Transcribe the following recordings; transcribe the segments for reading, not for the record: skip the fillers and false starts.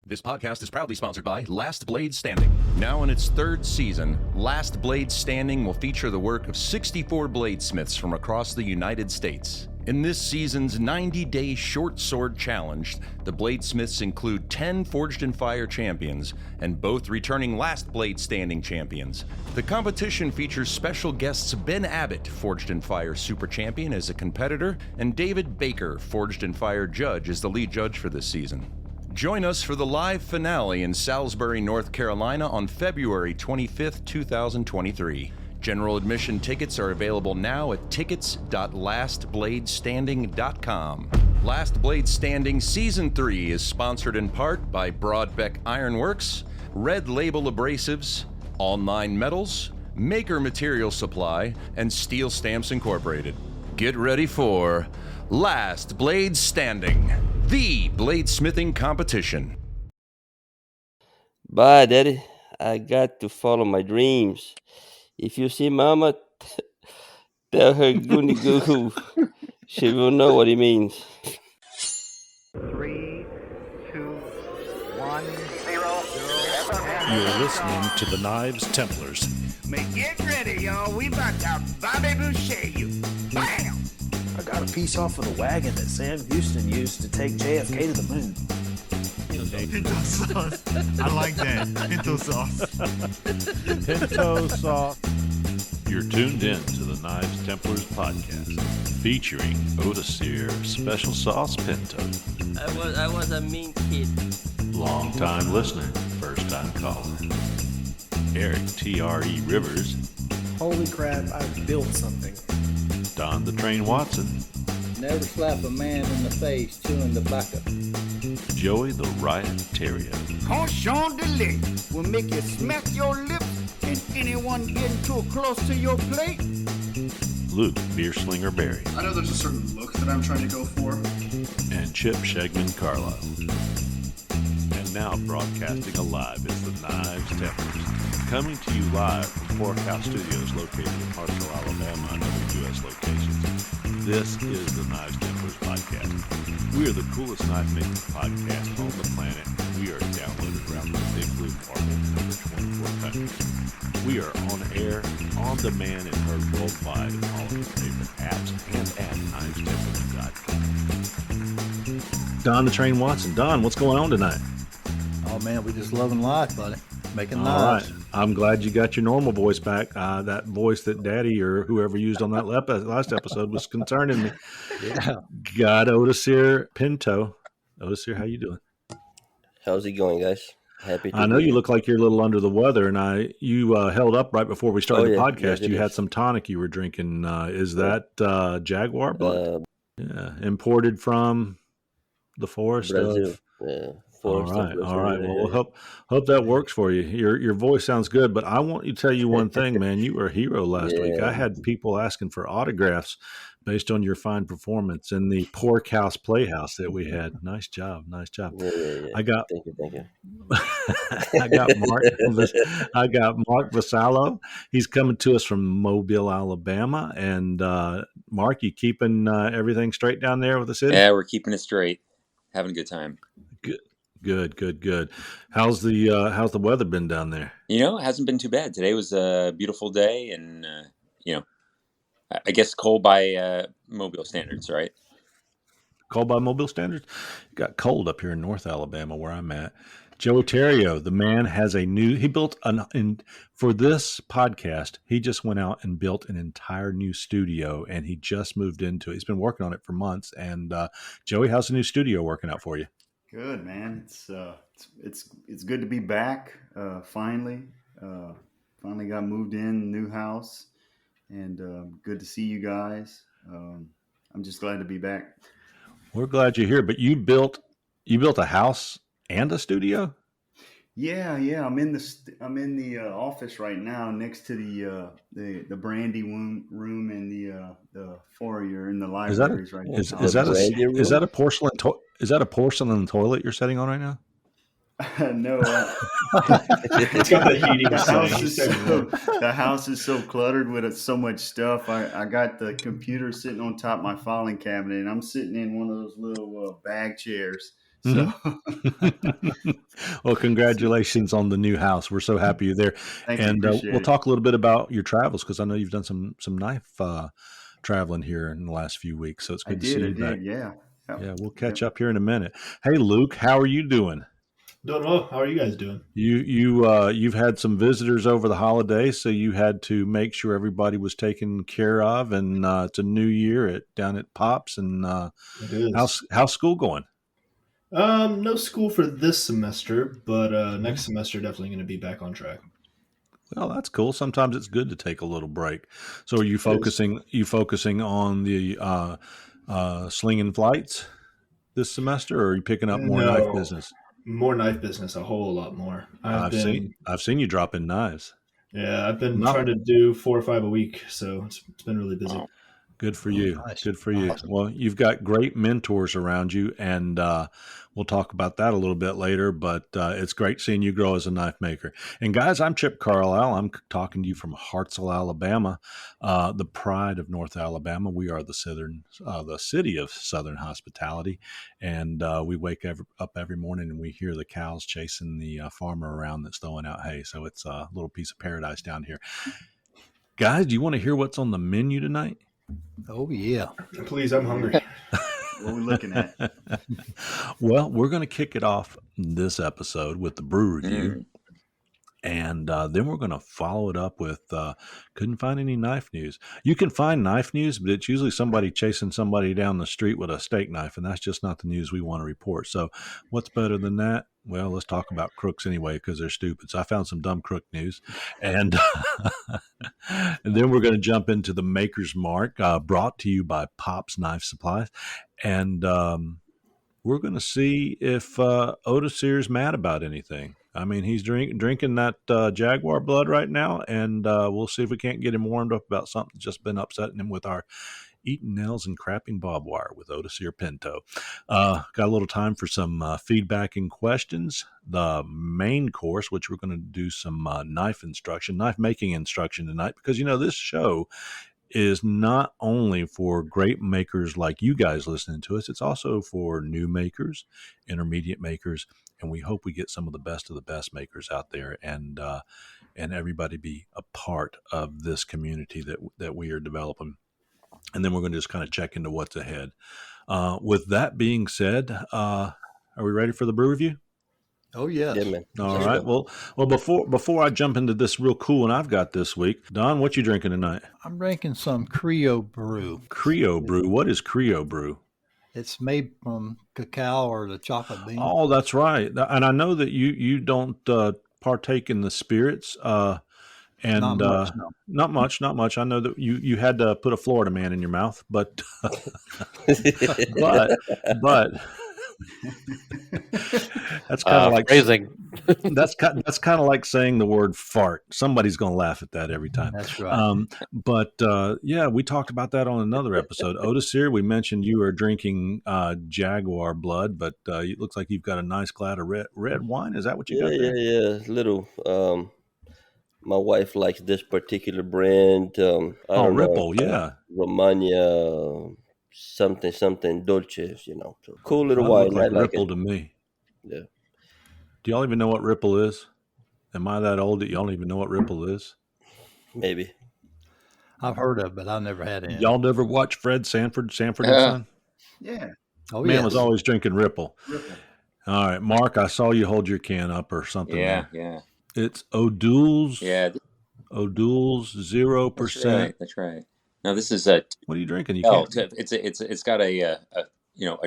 This podcast is proudly sponsored by Last Blade Standing. Now in its third season, Last Blade Standing will feature the work of 64 bladesmiths from across the United States. In this season's 90-day short sword challenge, the bladesmiths include 10 Forged in Fire champions and both returning Last Blade Standing champions. The competition features special guests Ben Abbott, Forged in Fire Super Champion, as a competitor, and David Baker, Forged in Fire Judge, as the lead judge for this season. Join us for the live finale in Salisbury, North Carolina on February 25th, 2023. General admission tickets are available now at tickets.lastbladestanding.com. Last Blade Standing Season 3 is sponsored in part by Broadbeck Ironworks, Red Label Abrasives, All Nine Metals, Maker Material Supply, and Steel Stamps Incorporated. Get ready for Last Blade Standing, the bladesmithing competition. Bye, Daddy. I got to follow my dreams. If you see Mama, tell her goony goo goo. She will know what it means. 3, 2, 1, 0. You're listening to the Knives Templars. Get ready, y'all. We about to Bobby Boucher you. Bam! I got a piece off of the wagon that Sam Houston used to take JFK to the moon. Pinto sauce. I like that. Pinto sauce. Pinto sauce. You're tuned in to the Knives Templars podcast, featuring Odacir Special Sauce Pinto. I was a mean kid. Long-time listener, first-time caller. Erick T.R.E. Rivers. Holy crap, I built something. Don the Train Watson. Never slap a man in the face chewing tobacco. Joey the Riot Theriot. Cochon de lait will make you smack your lips and anyone getting too close to your plate. Luke Beerslinger Berry. I know there's a certain look that I'm trying to go for. And Chip Shegman Carlisle. And now broadcasting alive is the Knives Templars. Coming to you live from Forecast Studios located in Hartsville, Alabama, and other U.S. locations. This is the Knives Templars podcast. We are the coolest knife making podcast on the planet. We are downloaded around the big blue marble in over 24 countries. We are on air, on demand, and heard worldwide in all of your favorite apps and at knivestemplars.com. Don the Train Watson. Don, what's going on tonight? Oh man, we just loving life, buddy. Making All knives. right. I'm glad you got your normal voice back. That voice that Daddy or whoever used on that last episode was concerning me. Yeah. Got Odacir Pinto. Odacir, how you doing? How's it going, guys? Happy to I know be you here. look like you're a little under the weather, and you held up right before we started the podcast. Yes, it You had is. some tonic you were drinking. Is that Jaguar blood? Yeah, imported from the forest Brazil. of. Yeah. All Forest of right. Brazil. Well, hope that works for you. Your voice sounds good, but I want to tell you one thing, man. You were a hero last week. I had people asking for autographs based on your fine performance in the Pork House Playhouse that we had. Nice job. Yeah. I got Thank you. I got Marc Vasallo. He's coming to us from Mobile, Alabama. And Marc, you keeping everything straight down there with the city? Yeah, we're keeping it straight. Having a good time. Good. How's the weather been down there? It hasn't been too bad. Today was a beautiful day, and I guess cold by Mobile standards, right? Cold by Mobile standards? It got cold up here in North Alabama where I'm at. Joe Theriot, the man for this podcast, he just went out and built an entire new studio, and he just moved into it. He's been working on it for months. And Joey, how's the new studio working out for you? Good, man. It's good to be back. Finally got moved in, new house, and good to see you guys. I'm just glad to be back. We're glad you're here. But you built a house and a studio? Yeah. I'm in the office right now, next to the brandy room and the foyer in the libraries right now. Is that a porcelain toilet you're sitting on right now? No. The The house is so cluttered with so much stuff. I got the computer sitting on top of my filing cabinet, and I'm sitting in one of those little bag chairs. So, Well, congratulations on the new house. We're so happy you're there. thank you. And Appreciate we'll it. talk a little bit about your travels because I know you've done some knife traveling here in the last few weeks. So it's good to see you back. Yeah. Yeah, we'll catch up here in a minute. Hey, Luke, how are you doing? Doing well. How are you guys doing? You've had some visitors over the holidays, so you had to make sure everybody was taken care of, and it's a new year down at Pops. And It is. how's school going? No school for this semester, but next semester definitely going to be back on track. Well, that's cool. Sometimes it's good to take a little break. So are you focusing on the slinging flights this semester, or are you picking up more knife business? More knife business, a whole lot more. I've seen you dropping knives. Yeah, I've been trying to do 4 or 5 a week, so it's been really busy. Wow. Good for you. Nice. Good for you. Awesome. Well, you've got great mentors around you, and we'll talk about that a little bit later, but it's great seeing you grow as a knife maker. And guys, I'm Chip Carlisle. I'm talking to you from Hartselle, Alabama, the pride of North Alabama. We are the city of Southern hospitality, and we wake up every morning and we hear the cows chasing the farmer around that's throwing out hay. So it's a little piece of paradise down here. Guys, do you want to hear what's on the menu tonight? Oh, yeah. Please, I'm hungry. What are we looking at? Well, we're going to kick it off this episode with the brew review. And then we're going to follow it up with couldn't find any knife news. You can find knife news, but it's usually somebody chasing somebody down the street with a steak knife, and that's just not the news we want to report. So what's better than that? Well, let's talk about crooks anyway because they're stupid. So I found some dumb crook news. And, and then we're going to jump into the Maker's Mark, brought to you by Pop's Knife Supplies. And we're going to see if Odacir's mad about anything. I mean, he's drinking that Jaguar blood right now, and we'll see if we can't get him warmed up about something that's just been upsetting him with our eating nails and crapping barbed wire with Odacir Pinto. Got a little time for some feedback and questions. The main course, which we're going to do some knife making instruction tonight, because, this show is not only for great makers like you guys listening to us, it's also for new makers, intermediate makers, and we hope we get some of the best makers out there, and everybody be a part of this community that we are developing. And then we're going to just kind of check into what's ahead. With that being said, are we ready for the brew review? Oh, yes. Yeah, man. All right. Well, before I jump into this real cool one I've got this week, Don, what you drinking tonight? I'm drinking some Creo brew. Creo brew. What is Creo brew? It's made from cacao or the chocolate bean. Oh, that's right. And I know that you don't partake in the spirits. And not much. I know that you had to put a Florida man in your mouth, but but that's kind of like phrasing. That's kind of like saying the word fart. Somebody's going to laugh at that every time. That's right. But yeah, we talked about that on another episode. Odacir, we mentioned you are drinking Jaguar blood, but it looks like you've got a nice glass of red wine. Is that what you got there? Yeah. Little. My wife likes this particular brand. Ripple, yeah. Romagna, something Dolce, So cool little That wine. looked like I like Ripple it. to me. Yeah. Do y'all even know what Ripple is? Am I that old that y'all don't even know what Ripple is? Maybe. I've heard of it, but I've never had it. Y'all never watch Fred Sanford and Son? Yeah. Oh, Man yes. was always drinking Ripple. All right, Mark, I saw you hold your can up or something. Yeah, there. yeah. It's O'Doul's. Yeah. O'Doul's 0%. That's right. Now this is What are you drinking? You can't. It's got a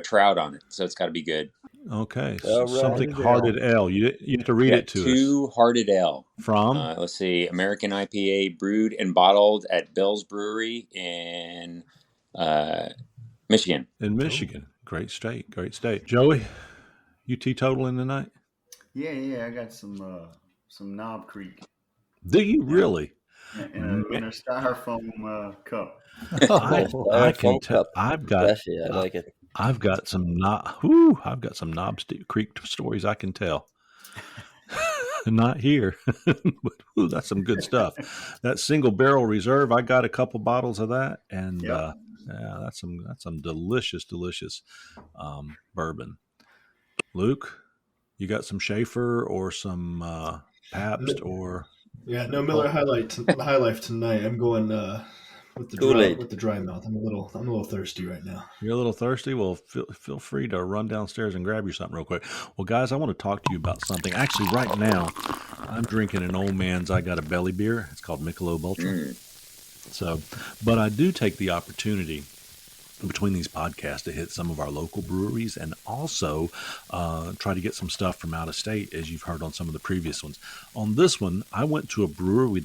trout on it, so it's got to be good. Okay, All right. something hearted ale. You have to read it to us. Two Hearted Ale From? Let's see, American IPA, brewed and bottled at Bell's Brewery in Michigan. In Michigan. Great state. Joey, you teetotaling tonight? Yeah. I got some Knob Creek. Do you really? In a styrofoam cup. I can tell. I've got. Classy, I like it. I've got some Knob Creek stories I can tell. Not here, but that's some good stuff. That Single Barrel Reserve, I got a couple bottles of that, and yeah, that's some delicious bourbon. Luke, you got some Schaefer or some Pabst or? Yeah, no Miller High Life tonight. I'm going with the dry mouth. I'm a little thirsty right now. You're a little thirsty? Well, feel free to run downstairs and grab you something real quick. Well, guys, I want to talk to you about something. Actually, right now, I'm drinking an old man's I Got a Belly beer. It's called Michelob Ultra. So, but I do take the opportunity between these podcasts to hit some of our local breweries and also try to get some stuff from out of state, as you've heard on some of the previous ones. On this one, I went to a brewery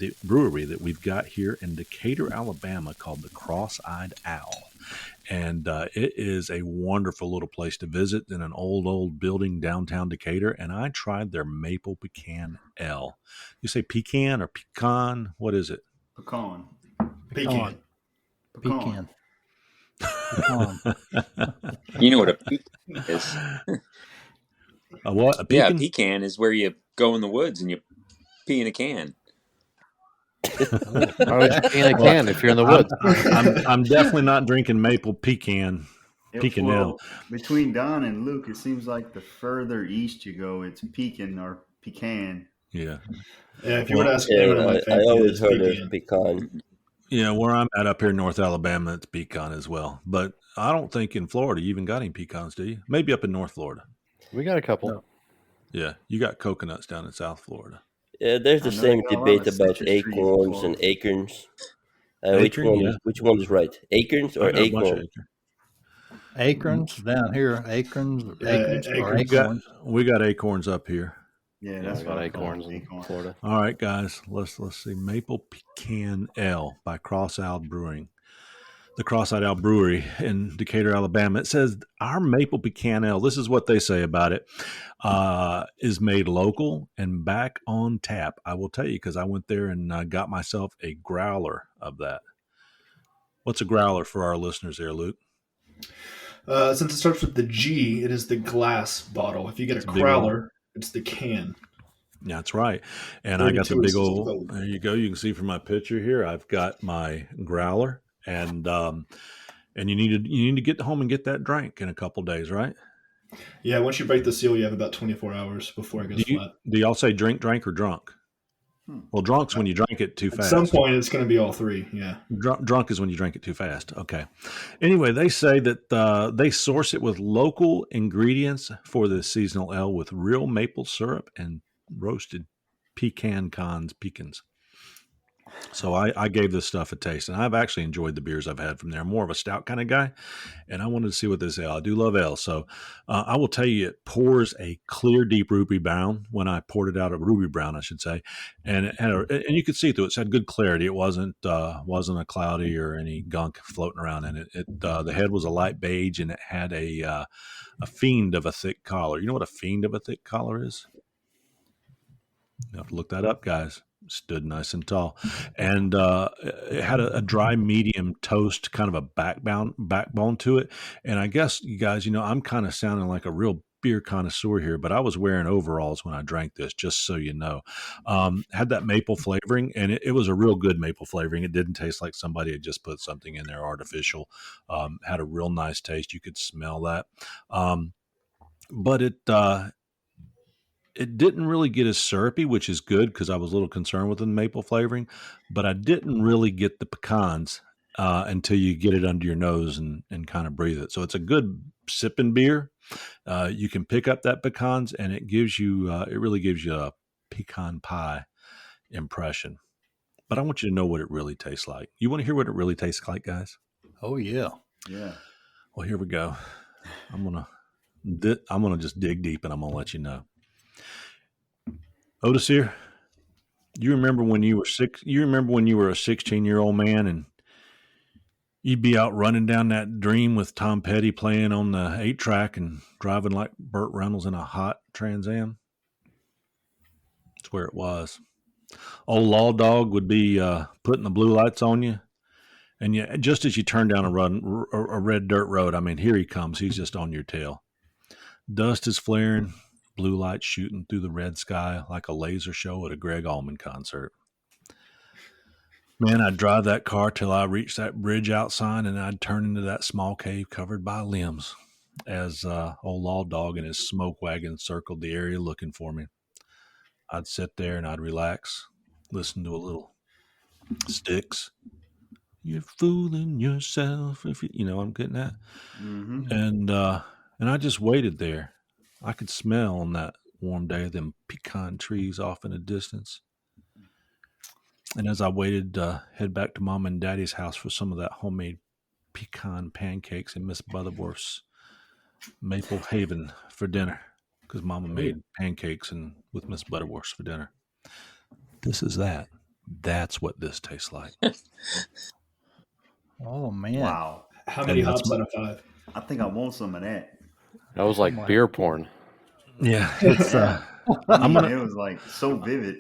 that we've got here in Decatur, Alabama, called the Cross-Eyed Owl. And it is a wonderful little place to visit in an old building downtown Decatur. And I tried their Maple Pecan Ale. You say pecan or pecan? What is it? Pecan. Pecan. Pecan. You know what a pecan is? A what? A pecan? Yeah, a pecan is where you go in the woods and you pee in a can. Why would you pee in a can if you're in the woods? I'm definitely not drinking maple pecan. Pecan ale. Between Don and Luke, it seems like the further east you go, it's pecan or pecan. Yeah. Yeah, if you would ask me, I always heard of pecan. Yeah, where I'm at up here in North Alabama, it's pecan as well. But I don't think in Florida you even got any pecans, do you? Maybe up in North Florida. We got a couple. No. Yeah, you got coconuts down in South Florida. Yeah, there's the same debate about acorns and acorns. Which one is right? Acorns or acorn? Acorns down here. Acorns or acorns. We got acorns up here. Yeah, that's got acorns in Florida. All right, guys, let's see. Maple Pecan Ale by Cross-Eyed Brewing. The Cross-Eyed Owl Brewery in Decatur, Alabama. It says our Maple Pecan Ale, this is what they say about it, is made local and back on tap. I will tell you, because I went there and got myself a growler of that. What's a growler for our listeners there, Luke? Since it starts with the G, it is the glass bottle. If you get a growler, it's the can. Yeah, that's right. And I got the big old, there you go. You can see from my picture here, I've got my growler. And you need to get home and get that drank in a couple days, right? Yeah, once you break the seal, you have about 24 hours before it goes flat. Do y'all say drink, or drunk? Well, drunk's when you drink it too fast. At some point, it's going to be all three, yeah. Drunk is when you drink it too fast. Okay. Anyway, they say that they source it with local ingredients for the seasonal ale with real maple syrup and roasted pecans. So I gave this stuff a taste, and I've actually enjoyed the beers I've had from there. I'm more of a stout kind of guy, and I wanted to see what this ale. I do love ale, so I will tell you, it pours a clear, deep ruby brown. When I poured it out, a ruby brown, I should say, and it had and you could see through it. It had good clarity. It wasn't a cloudy or any gunk floating around in it. The head was a light beige, and it had a fiend of a thick collar. You know what a fiend of a thick collar is? You have to look that up, guys. Stood nice and tall, and it had a dry medium toast, kind of a backbone to it. And I guess you guys, I'm kind of sounding like a real beer connoisseur here, but I was wearing overalls when I drank this, just so you know. Had that maple flavoring, and it was a real good maple flavoring. It didn't taste like somebody had just put something in there artificial. Had a real nice taste. You could smell that, but it didn't really get as syrupy, which is good because I was a little concerned with the maple flavoring, but I didn't really get the pecans until you get it under your nose and kind of breathe it. So it's a good sipping beer. You can pick up that pecans, and it really gives you a pecan pie impression. But I want you to know what it really tastes like. You want to hear what it really tastes like, guys? Oh, yeah. Yeah. Well, here we go. I'm gonna just dig deep, and I'm gonna let you know. Odacir, you remember when you were a 16-year-old man and you'd be out running down that dream with Tom Petty playing on the 8-track and driving like Burt Reynolds in a hot Trans Am? That's where it was. Old Law Dog would be putting the blue lights on you, and just as you turn down a red dirt road, I mean, here he comes. He's just on your tail. Dust is flaring. Blue lights shooting through the red sky like a laser show at a Greg Allman concert. Man, I'd drive that car till I reached that bridge outside, and I'd turn into that small cave covered by limbs. as old Law Dog and his smoke wagon circled the area looking for me. I'd sit there and I'd relax, listen to a little Sticks. You're fooling yourself if you know what I'm getting at. Mm-hmm. And I just waited there. I could smell on that warm day them pecan trees off in the distance. And as I waited, head back to Mom and Daddy's house for some of that homemade pecan pancakes in Miss Butterworth's Maple Haven for dinner, because Mama made pancakes and with Miss Butterworth's for dinner. This is that. That's what this tastes like. Oh man! Wow. How many hops out of 5? I think I want some of that. That was like beer porn. Yeah, it's. It was like so vivid.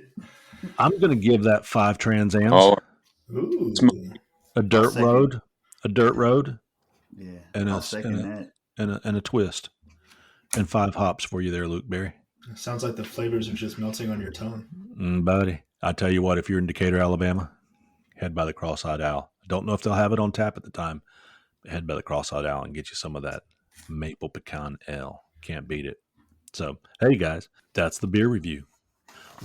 I'm gonna give that 5 Trans Ams. Oh, Ooh. A dirt road. Yeah, and I'll second that. And a twist, and 5 hops for you there, Luke Berry. Sounds like the flavors are just melting on your tongue. Buddy, I tell you what, if you're in Decatur, Alabama, head by the Cross-Eyed Owl. I don't know if they'll have it on tap at the time, but head by the Cross-Eyed Owl and get you some of that maple pecan ale. Can't beat it. So, hey guys, that's the beer review.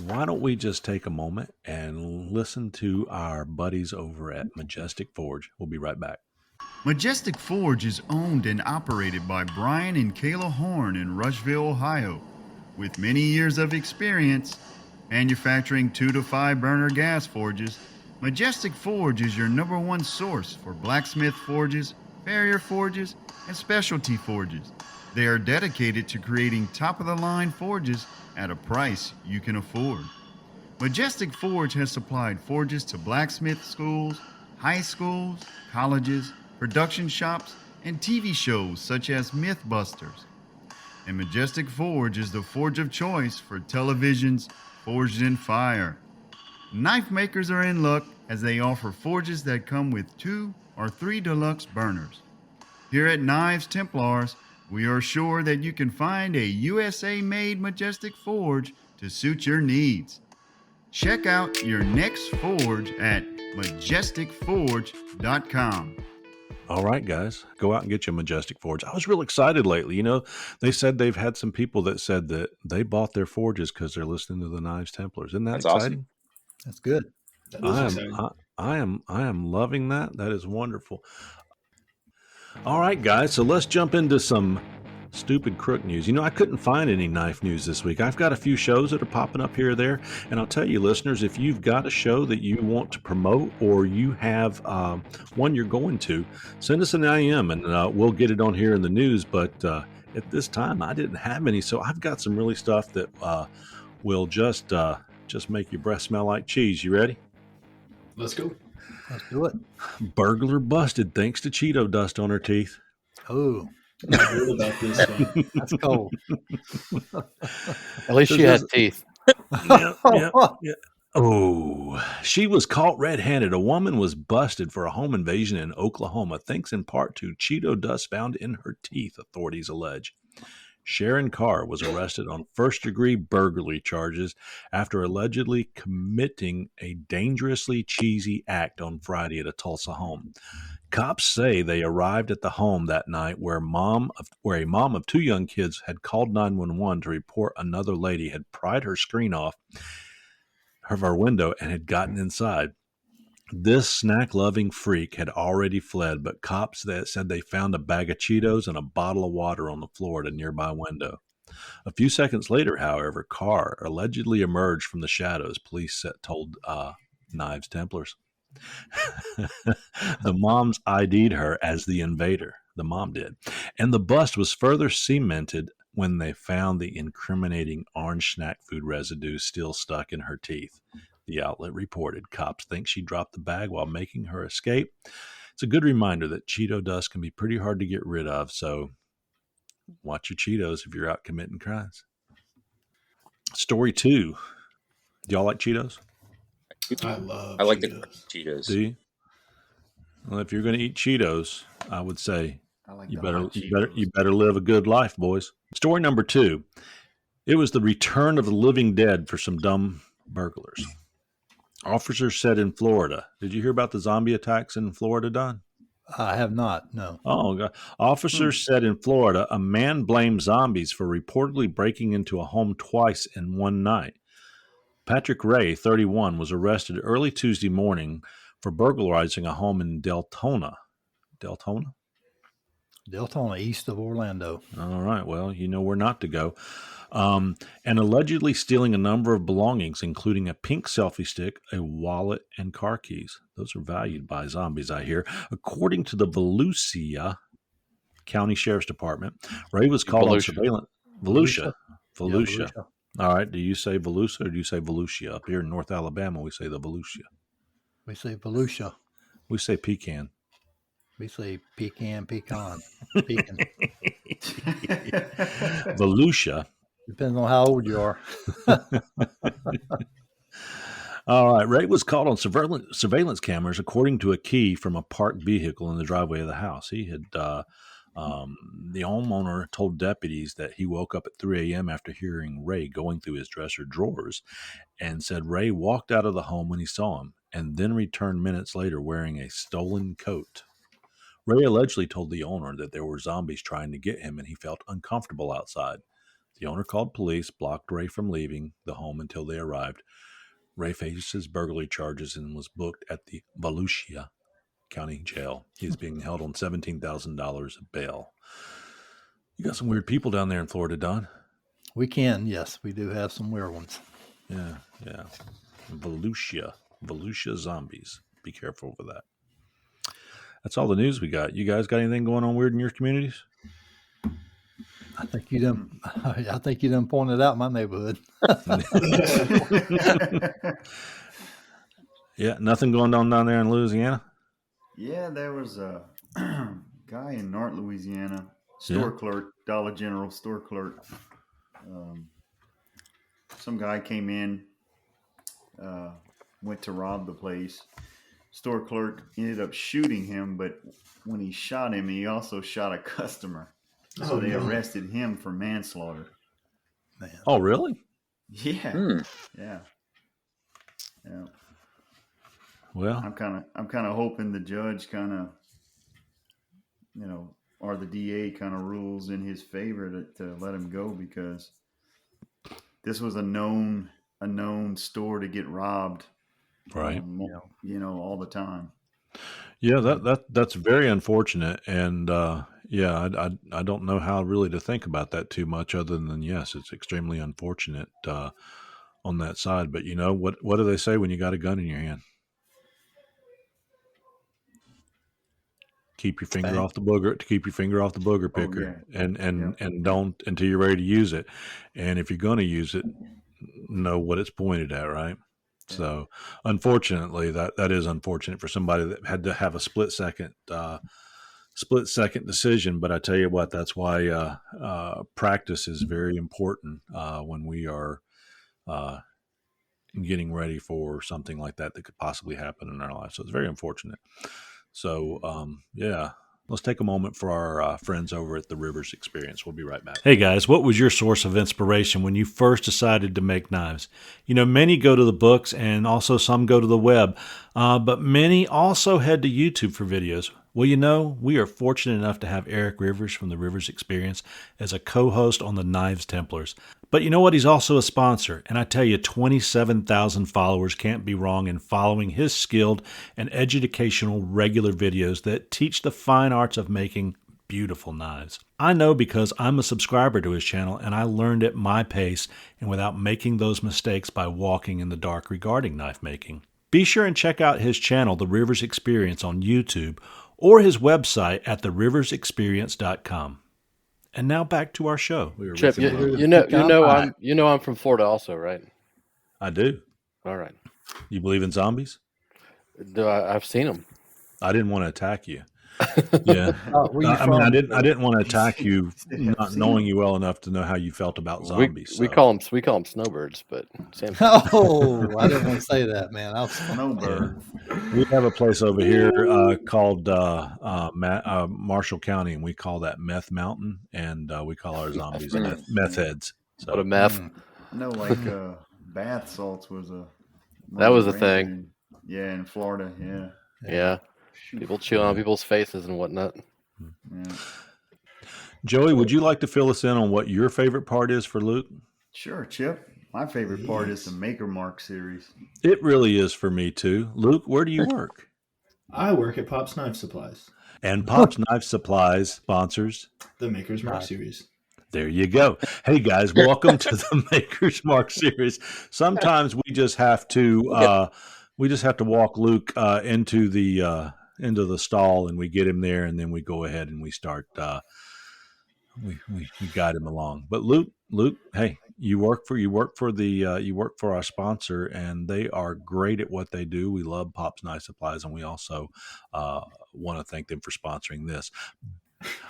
Why don't we just take a moment and listen to our buddies over at Majestic Forge? We'll be right back. Majestic Forge is owned and operated by Brian and Kayla Horn in Rushville, Ohio. With many years of experience manufacturing 2 to 5 burner gas forges, Majestic Forge is your #1 source for blacksmith forges, farrier forges, and specialty forges. They are dedicated to creating top-of-the-line forges at a price you can afford. Majestic Forge has supplied forges to blacksmith schools, high schools, colleges, production shops, and TV shows such as Mythbusters. And Majestic Forge is the forge of choice for televisions forged in fire. Knife makers are in luck as they offer forges that come with 2 or 3 deluxe burners. Here at Knives Templars, we are sure that you can find a USA-made Majestic Forge to suit your needs. Check out your next forge at majesticforge.com. All right, guys, go out and get you a Majestic Forge. I was real excited lately. You know, they said they've had some people that said that they bought their forges because they're listening to the Knives Templars. Isn't that That's exciting? awesome. That's good. That is exciting. I am loving that. That is wonderful. All right, guys, so let's jump into some stupid crook news. You know, I couldn't find any knife news this week. I've got a few shows that are popping up here or there, and I'll tell you, listeners, if you've got a show that you want to promote or you have one you're going to, send us an IM and we'll get it on here in the news. But at this time, I didn't have any, so I've got some really stuff that will just make your breath smell like cheese. You ready? Let's go. Let's do it. Burglar busted thanks to Cheeto dust on her teeth. Oh, I heard about this one. that's cold. At least she had teeth. Yeah. Oh, she was caught red-handed. A woman was busted for a home invasion in Oklahoma, thanks in part to Cheeto dust found in her teeth, authorities allege. Sharon Carr was arrested on first-degree burglary charges after allegedly committing a dangerously cheesy act on Friday at a Tulsa home. Cops say they arrived at the home that night where a mom of 2 young kids had called 911 to report another lady had pried her screen off of her window and had gotten inside. This snack-loving freak had already fled, but cops said they found a bag of Cheetos and a bottle of water on the floor at a nearby window. A few seconds later, however, Carr allegedly emerged from the shadows, police told Knives Templars. The moms ID'd her as the invader. The mom did. And the bust was further cemented when they found the incriminating orange snack food residue still stuck in her teeth. The outlet reported cops think she dropped the bag while making her escape. It's a good reminder that Cheeto dust can be pretty hard to get rid of, so watch your Cheetos if you're out committing crimes. Story 2. Do y'all like Cheetos? I like Cheetos. the Cheetos. Do you? Well, if you're going to eat Cheetos, I would say you better live a good life, boys. Story number 2. It was the return of the living dead for some dumb burglars. Officers said in Florida. Did you hear about the zombie attacks in Florida, Don? I have not. No. Oh, God. Officers said in Florida, a man blamed zombies for reportedly breaking into a home twice in one night. Patrick Ray, 31, was arrested early Tuesday morning for burglarizing a home in Deltona. Deltona, east of Orlando. All right. Well, you know where not to go. And allegedly stealing a number of belongings, including a pink selfie stick, a wallet, and car keys. Those are valued by zombies, I hear. According to the Volusia County Sheriff's Department, Ray was called on surveillance. Volusia. All right. Do you say Volusia or do you say Volusia? Up here in North Alabama, we say the Volusia. We say Volusia. We say pecan. We say pecan. Pecan. Volusia. Depends on how old you are. All right. Ray was caught on surveillance cameras, according to a key from a parked vehicle in the driveway of the house. He had the homeowner told deputies that he woke up at 3 a.m. after hearing Ray going through his dresser drawers, and said Ray walked out of the home when he saw him and then returned minutes later wearing a stolen coat. Ray allegedly told the owner that there were zombies trying to get him and he felt uncomfortable outside. The owner called police, blocked Ray from leaving the home until they arrived. Ray faces burglary charges and was booked at the Volusia County Jail. He's being held on $17,000 bail. You got some weird people down there in Florida, Don. We can, yes. We do have some weird ones. Yeah. Volusia zombies. Be careful with that. That's all the news we got. You guys got anything going on weird in your communities? I think you done pointed out my neighborhood. Yeah, nothing going on down there in Louisiana? Yeah, there was a guy in North Louisiana, store clerk, Dollar General store clerk. Some guy came in, went to rob the place. Store clerk ended up shooting him, but when he shot him, he also shot a customer. So they arrested him for manslaughter. Man. Oh, really? Yeah. Yeah. Well, I'm kind of hoping the judge kind of, or the DA kind of rules in his favor to let him go, because this was a known store to get robbed. Right. All the time. Yeah, that's very unfortunate, and I don't know how really to think about that too much, other than yes, it's extremely unfortunate on that side. But what do they say when you got a gun in your hand? Keep your finger off the booger. To keep your finger off the booger picker, and don't until you're ready to use it. And if you're going to use it, know what it's pointed at, right? So, unfortunately, that is unfortunate for somebody that had to have a split second decision. But I tell you what, that's why practice is very important when we are getting ready for something like that could possibly happen in our life. So it's very unfortunate. So, let's take a moment for our friends over at the Rivers Experience. We'll be right back. Hey guys, what was your source of inspiration when you first decided to make knives? Many go to the books and also some go to the web, but many also head to YouTube for videos. Well, we are fortunate enough to have Erick Rivers from the Rivers Experience as a co-host on the Knives Templars. But you know what? He's also a sponsor. And I tell you, 27,000 followers can't be wrong in following his skilled and educational regular videos that teach the fine arts of making beautiful knives. I know because I'm a subscriber to his channel and I learned at my pace and without making those mistakes by walking in the dark regarding knife making. Be sure and check out his channel, The Rivers Experience, on YouTube, or his website at theriversexperience.com. And now back to our show. Chip, I'm from Florida also, right? I do. All right. You believe in zombies? I've seen them. I didn't want to attack you. Yeah. I didn't want to attack you, not knowing you well enough to know how you felt about zombies. We call them snowbirds, but same thing. Oh, I didn't want to say that, man. I was snowbird. We have a place over here called Marshall County, and we call that Meth Mountain, and we call our zombies meth heads. So, what a meth! No, like bath salts was a that was a thing. In Florida. Yeah. Yeah. People chewing on people's faces and whatnot. Yeah. Joey, would you like to fill us in on what your favorite part is for Luke? Sure, Chip. My favorite part is the Maker Mark series. It really is for me too. Luke, where do you work? I work at Pop's Knife Supplies. And Pop's Knife Supplies sponsors the Maker's Mark series. There you go. Hey guys, welcome to the Maker's Mark series. Sometimes we just have to walk Luke into the stall, and we get him there, and then we go ahead and we start. We guide him along. But Luke, hey, you work for our sponsor, and they are great at what they do. We love Pop's Knife Supplies, and we also want to thank them for sponsoring this.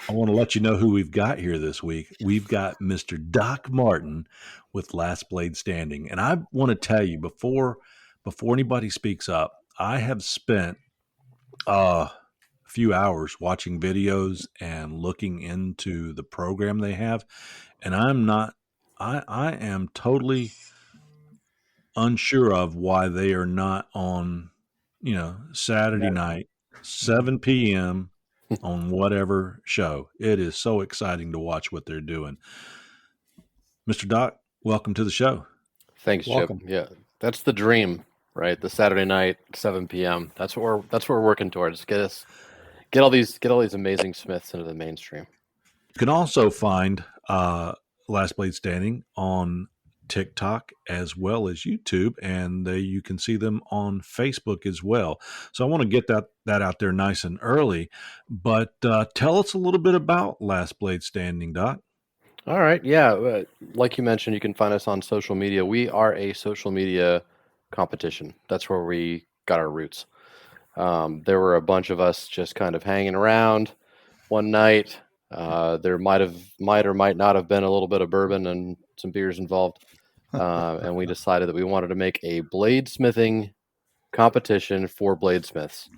I want to let you know who we've got here this week. We've got Mr. Doc Martin with Last Blade Standing. And I want to tell you, before anybody speaks up, I have spent a few hours watching videos and looking into the program they have. And I am totally unsure of why they are not on, Saturday night, 7 p.m., on whatever show. It is so exciting to watch what they're doing. Mr. Doc, welcome to the show. Thanks, welcome. Chip. Yeah, that's the dream, right? The Saturday night, 7 p.m. That's what we're working towards. Get all these amazing Smiths into the mainstream. You can also find Last Blade Standing on TikTok as well as YouTube, and you can see them on Facebook as well. So I want to get that out there nice and early. But tell us a little bit about Last Blade Standing, Doc. All right. Yeah. Like you mentioned, you can find us on social media. We are a social media competition. That's where we got our roots. There were a bunch of us just kind of hanging around one night. There might or might not have been a little bit of bourbon and some beers involved. And we decided that we wanted to make a bladesmithing competition for bladesmiths.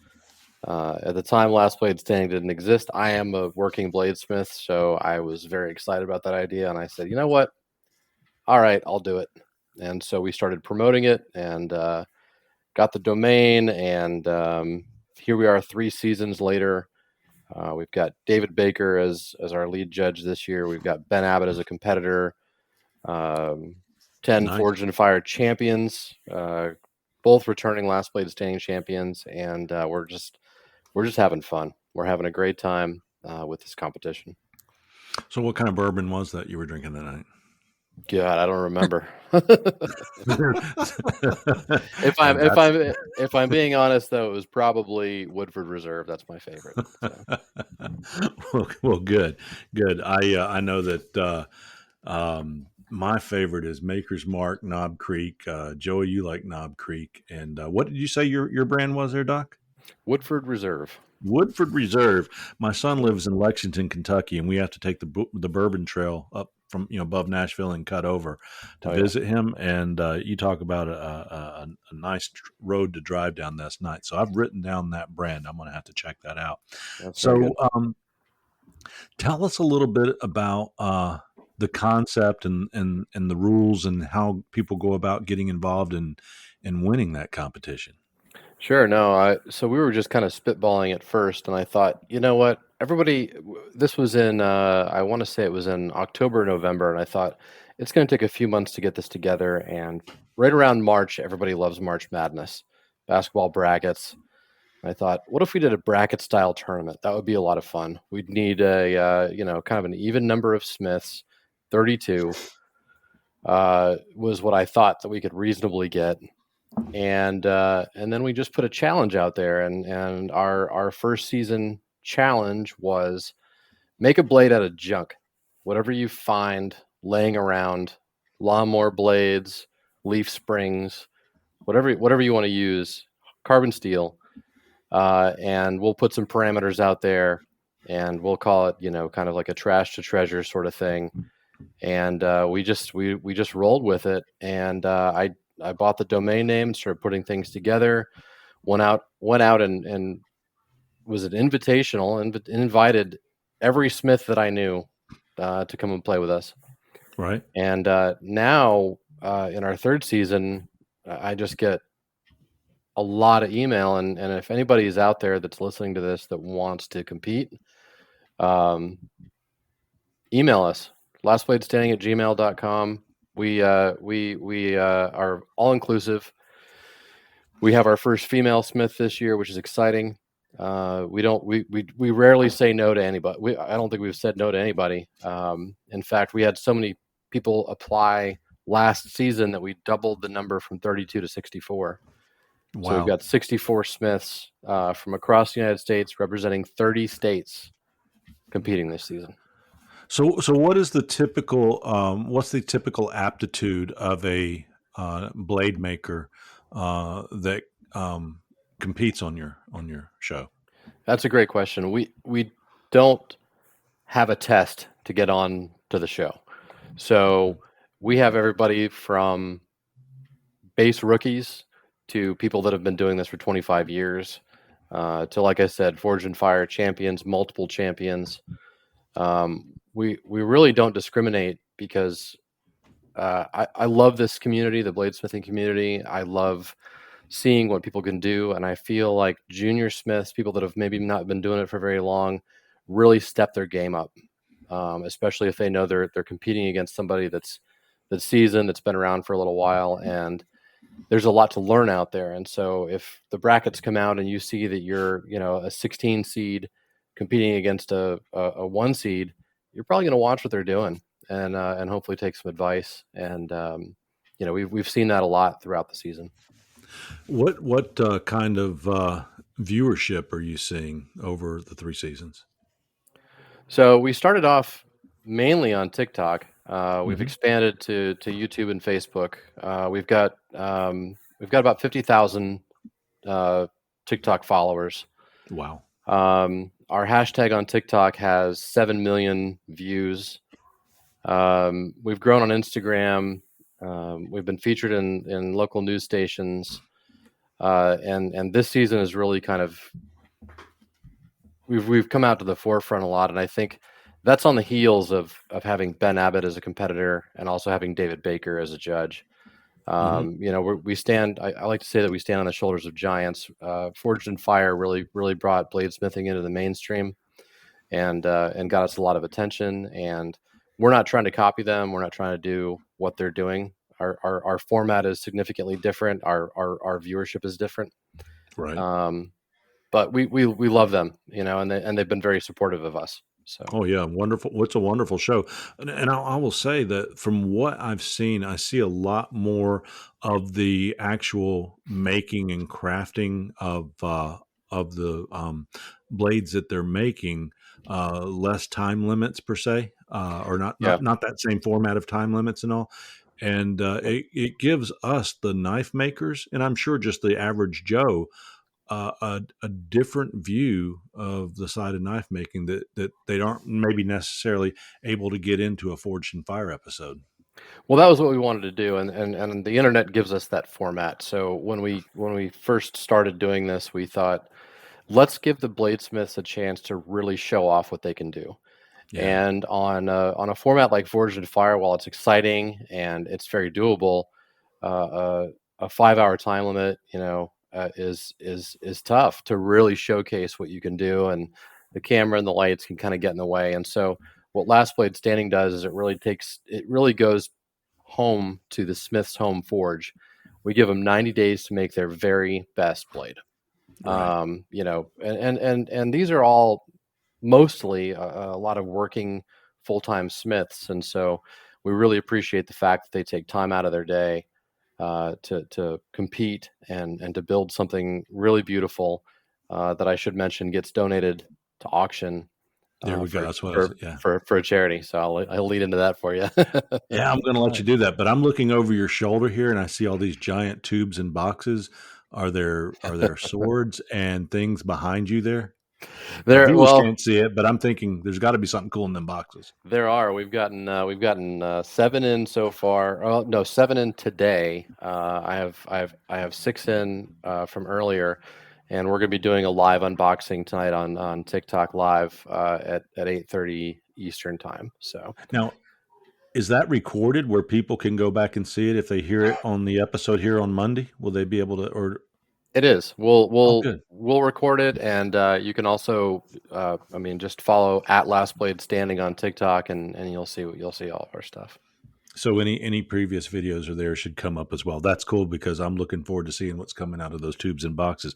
At the time, Last Blade Standing didn't exist. I am a working bladesmith, so I was very excited about that idea. And I said, you know what? All right, I'll do it. And so we started promoting it and got the domain. And here we are 3 seasons later. We've got David Baker as our lead judge this year. We've got Ben Abbott as a competitor. 10 nice. Forged and Fire champions, both returning Last Blade Standing champions, and we're just having fun. We're having a great time with this competition. So, what kind of bourbon was that you were drinking that night? God, I don't remember. If I'm being honest, though, it was probably Woodford Reserve. That's my favorite. So. Well, good. I know that. My favorite is Maker's Mark, Knob Creek. Joey, you like Knob Creek. And what did you say your brand was there, Doc? Woodford Reserve. Woodford Reserve. My son lives in Lexington, Kentucky, and we have to take the Bourbon Trail up from above Nashville and cut over to visit him. And you talk about a nice road to drive down this night. So I've written down that brand. I'm going to have to check that out. That's so tell us a little bit about the concept and the rules and how people go about getting involved in winning that competition. Sure. No, so we were just kind of spitballing at first, and I thought, you know what, this was in, I want to say it was in October, November, and I thought it's going to take a few months to get this together, and right around March, everybody loves March Madness, basketball brackets. I thought, what if we did a bracket style tournament? That would be a lot of fun. We'd need a, kind of an even number of Smiths. 32 was what I thought that we could reasonably get. And then we just put a challenge out there, and our first season challenge was make a blade out of junk. Whatever you find laying around, lawnmower blades, leaf springs, whatever you want to use, carbon steel, and we'll put some parameters out there, and we'll call it, kind of like a trash to treasure sort of thing. And we just rolled with it, and I bought the domain name, started putting things together, went out and was an invitational and invited every Smith that I knew to come and play with us. Right. And now in our 3rd season, I just get a lot of email, and if anybody is out there that's listening to this that wants to compete, email us, lastbladestanding@gmail.com. We are all inclusive. We have our first female smith this year, which is exciting. We rarely say no to anybody. I don't think we've said no to anybody. In fact, we had so many people apply last season that we doubled the number from 32 to 64. Wow. So we've got 64 smiths from across the United States, representing 30 states, competing this season. So what is the typical? What's the typical aptitude of a blade maker that competes on your show? That's a great question. We don't have a test to get on to the show, so we have everybody from base rookies to people that have been doing this for 25 years, to, like I said, Forged in Fire champions, multiple champions. We really don't discriminate because I love this community, the bladesmithing community. I love seeing what people can do, and I feel like junior smiths, people that have maybe not been doing it for very long, really step their game up, especially if they know they're competing against somebody that's seasoned, that's been around for a little while, and there's a lot to learn out there. And so if the brackets come out and you see that you're a 16 seed competing against a 1 seed, you're probably going to watch what they're doing and hopefully take some advice. And we've seen that a lot throughout the season. What kind of viewership are you seeing over the 3 seasons? So we started off mainly on TikTok. We've expanded to YouTube and Facebook. We've got about 50,000 TikTok followers. Wow. Our hashtag on TikTok has 7 million views. We've grown on Instagram. We've been featured in local news stations. And this season is really kind of, we've come out to the forefront a lot. And I think that's on the heels of having Ben Abbott as a competitor and also having David Baker as a judge. We stand, I like to say that we stand on the shoulders of giants. Forged in Fire really brought bladesmithing into the mainstream and got us a lot of attention. And we're not trying to copy them. We're not trying to do what they're doing. Our format is significantly different. Our viewership is different. Right. But we love them, and they've been very supportive of us. So. Oh yeah, wonderful! What's a wonderful show, and I will say that from what I've seen, I see a lot more of the actual making and crafting of the blades that they're making, less time limits per se, or not that same format of time limits and all, and it gives us the knife makers, and I'm sure just the average Joe, a different view of the side of knife making that they aren't maybe necessarily able to get into a Forged in Fire episode. Well, that was what we wanted to do, and the internet gives us that format. So when we first started doing this, we thought, let's give the bladesmiths a chance to really show off what they can do. Yeah. And on a format like Forged in Fire, while it's exciting and it's very doable, a 5-hour time limit, is tough to really showcase what you can do, and the camera and the lights can kind of get in the way. And so what Last Blade Standing does is it really goes home to the smith's home forge. We give them 90 days to make their very best blade. Right. And these are all mostly a lot of working full-time smiths, and so we really appreciate the fact that they take time out of their day to compete and to build something really beautiful that I should mention gets donated to auction. There we go. That's what for a charity. So I'll lead into that for you. Yeah, I'm going to let you do that. But I'm looking over your shoulder here, and I see all these giant tubes and boxes. Are there swords and things behind you there? Viewers can't see it, but I'm thinking there's got to be something cool in them boxes. There are. We've gotten 7 in so far. Oh no, 7 in today. I have 6 in from earlier, and we're going to be doing a live unboxing tonight on TikTok Live at 8:30 Eastern time. So now, is that recorded where people can go back and see it if they hear it on the episode here on Monday? Will they be able to? Or It is. Oh, We'll good. we'll record it, and you can also, just follow at Last Blade Standing on TikTok, and you'll see all of our stuff. So any previous videos are there should come up as well. That's cool because I'm looking forward to seeing what's coming out of those tubes and boxes.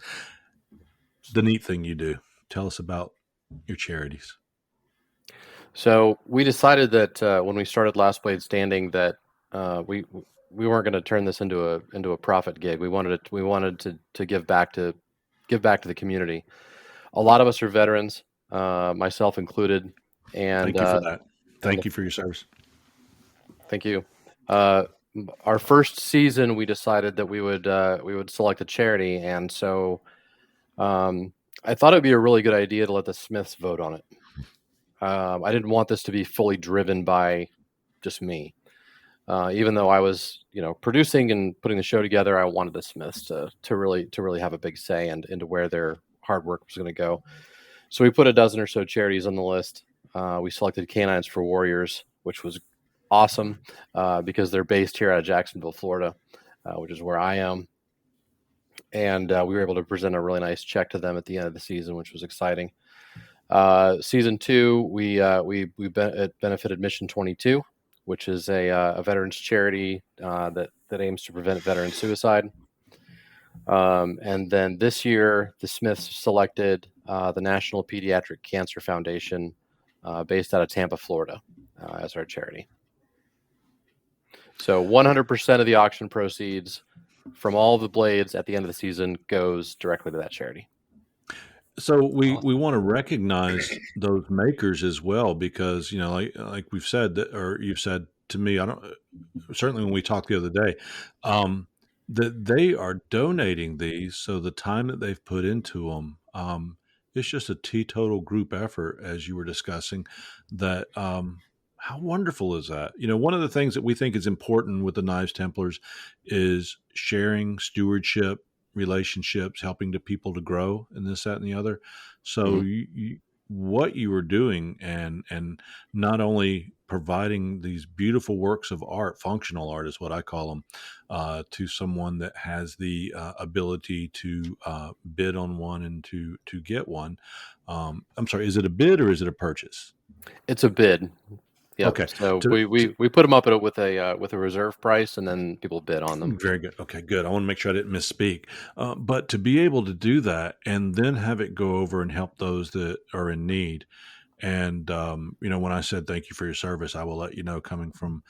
The neat thing you do. Tell us about your charities. So we decided that when we started Last Blade Standing that we weren't going to turn this into a profit gig. We wanted to give back to the community. A lot of us are veterans, myself included. And thank you for that. Thank you for your service. Thank you. Our first season, we decided that we would select a charity, and so I thought it'd be a really good idea to let the Smiths vote on it. I didn't want this to be fully driven by just me. Even though I was, producing and putting the show together, I wanted the Smiths to really have a big say into where their hard work was going to go. So we put a dozen or so charities on the list. We selected Canines for Warriors, which was awesome because they're based here out of Jacksonville, Florida, which is where I am. And we were able to present a really nice check to them at the end of the season, which was exciting. Season 2, it benefited Mission 22, which is a veterans charity that aims to prevent veteran suicide. And then this year, the Smiths selected the National Pediatric Cancer Foundation, based out of Tampa, Florida, as our charity. So 100% of the auction proceeds from all of the blades at the end of the season goes directly to that charity. So we want to recognize those makers as well, because like we've said that, or you've said to me, certainly when we talked the other day, that they are donating these. So the time that they've put into them, it's just a teetotal group effort, as you were discussing. That how wonderful is that? One of the things that we think is important with the Knives Templars is sharing, stewardship, relationships, helping to people to grow, and this, that, and the other. So what you were doing, and not only providing these beautiful works of art, functional art is what I call them, to someone that has the ability to bid on one and to get one. I'm sorry, is it a bid or is it a purchase? It's a bid. Yeah. Okay. So we put them up with a reserve price, and then people bid on them. Very good. Okay, good. I want to make sure I didn't misspeak. But to be able to do that and then have it go over and help those that are in need. And, when I said thank you for your service, I will let you know, coming from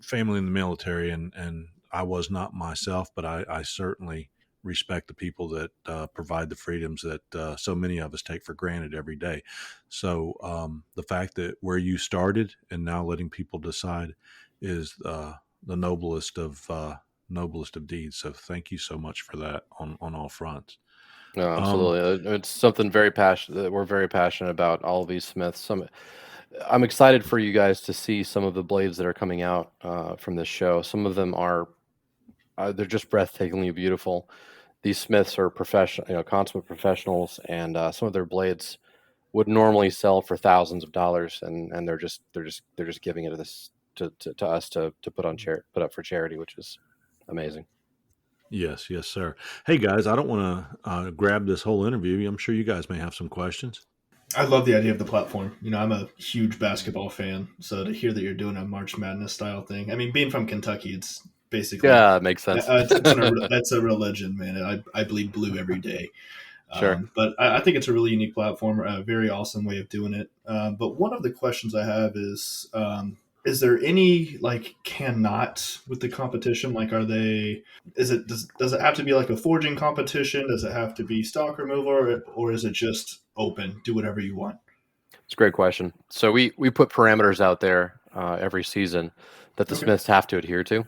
family in the military, and I was not myself, but I certainly respect the people that provide the freedoms that so many of us take for granted every day. So the fact that where you started and now letting people decide is the noblest of deeds. So thank you so much for that on all fronts. No, absolutely. It's something very passionate that we're very passionate about, all of these Smiths. I'm excited for you guys to see some of the blades that are coming out from this show. Some of them are they're just breathtakingly beautiful. These Smiths are professional, consummate professionals, and some of their blades would normally sell for thousands of dollars, and they're just giving it to us to put up for charity, which is amazing. Yes, sir. Hey guys, I don't want to grab this whole interview. I'm sure you guys may have some questions. I love the idea of the platform. I'm a huge basketball fan, so to hear that you're doing a March Madness style thing, I mean, being from Kentucky, it's basically it makes sense. That's a religion, man. I bleed blue every day. Sure. But I think it's a really unique platform, a very awesome way of doing it. But one of the questions I have is there any cannot with the competition? Does it have to be like a forging competition? Does it have to be stock removal, or is it just open, do whatever you want? It's a great question. So we put parameters out there every season that the Smiths have to adhere to.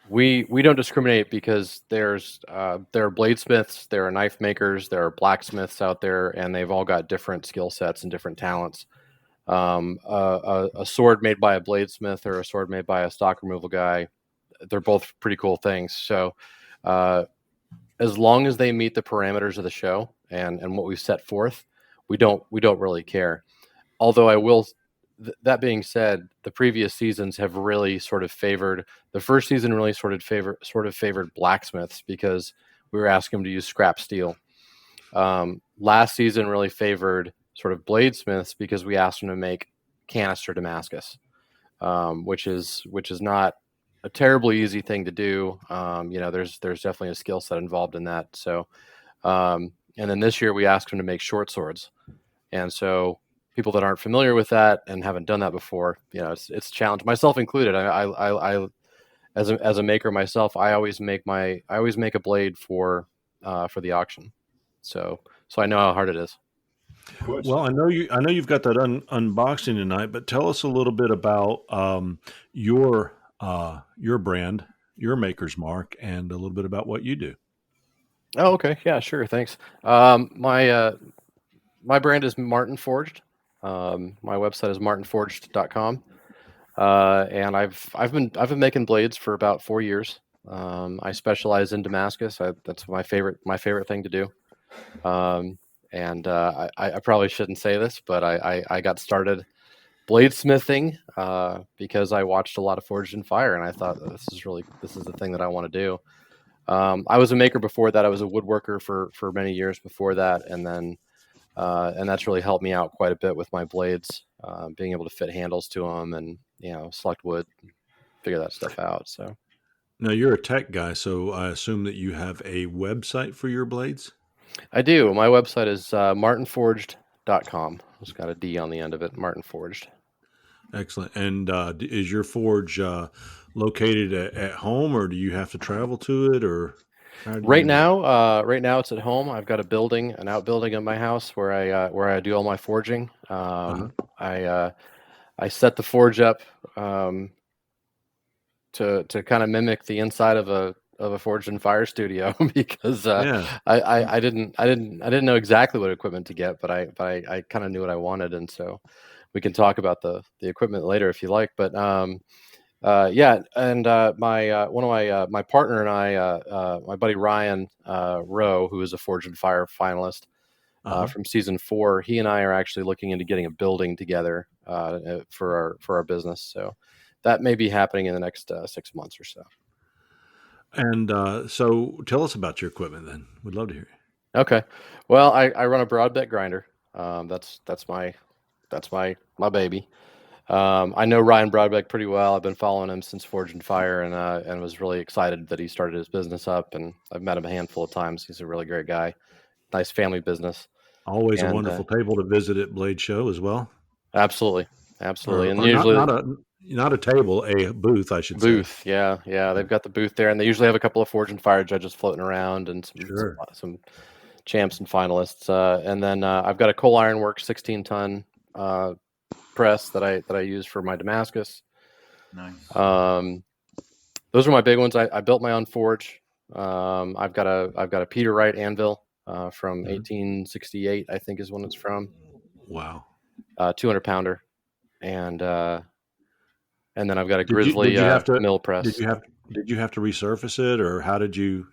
We don't discriminate because there are bladesmiths, there are knife makers, there are blacksmiths out there, and they've all got different skill sets and different talents. A sword made by a bladesmith or a sword made by a stock removal guy, they're both pretty cool things. So as long as they meet the parameters of the show and what we've set forth, we don't really care. Although that being said, the previous seasons have really sort of favored. The first season really sort of favored blacksmiths because we were asking them to use scrap steel. Last season really favored sort of bladesmiths because we asked them to make canister Damascus, which is not a terribly easy thing to do. There's definitely a skill set involved in that. So, and then this year we asked them to make short swords, and so people that aren't familiar with that and haven't done that before, it's a challenge, myself included. I as a maker myself, I always make a blade for the auction. So I know how hard it is. Well, I know you've got that unboxing tonight, but tell us a little bit about your brand, your Maker's Mark, and a little bit about what you do. Oh, okay. Yeah, sure. Thanks. My brand is Martin Forged. My website is martinforged.com. And I've been making blades for about 4 years. I specialize in Damascus. That's my favorite thing to do. And I probably shouldn't say this, but I got started bladesmithing because I watched a lot of Forged in Fire, and I thought this is the thing that I want to do. I was a maker before that. I was a woodworker for many years before that, and then and that's really helped me out quite a bit with my blades, being able to fit handles to them and select wood, figure that stuff out. So now you're a tech guy, so I assume that you have a website for your blades. I do. My website is martinforged.com. It's got a D on the end of it, Martin Forged. Excellent. And is your forge located at home, or do you have to travel to it, or right now it's at home. I've got an outbuilding at my house where I do all my forging. I set the forge up to kind of mimic the inside of a Forged in Fire studio because I didn't know exactly what equipment to get, but I kind of knew what I wanted, and so we can talk about the equipment later if you like. But my partner and I, my buddy Ryan Rowe, who is a Forged in Fire finalist from season 4, he and I are actually looking into getting a building together for our business. So that may be happening in the next 6 months or so. And so tell us about your equipment then. We'd love to hear you. Okay. Well, I run a broadbit grinder. That's my baby. I know Ryan Broadbeck pretty well. I've been following him since Forged in Fire, and was really excited that he started his business up. And I've met him a handful of times. He's a really great guy. Nice family business. Always a wonderful table to visit at Blade Show as well. Absolutely. And or usually not a table, a booth, I should say. Booth, yeah. They've got the booth there, and they usually have a couple of Forged in Fire judges floating around, and some champs and finalists. And then I've got a Coal Iron Works 16-ton press that I use for my Damascus. Nice. Those are my big ones. I built my own forge. I've got a Peter Wright anvil from 1868, I think is when it's from. Wow. 200 pounder, and then I've got a Grizzly mill press. Did you have to resurface it, or how did you?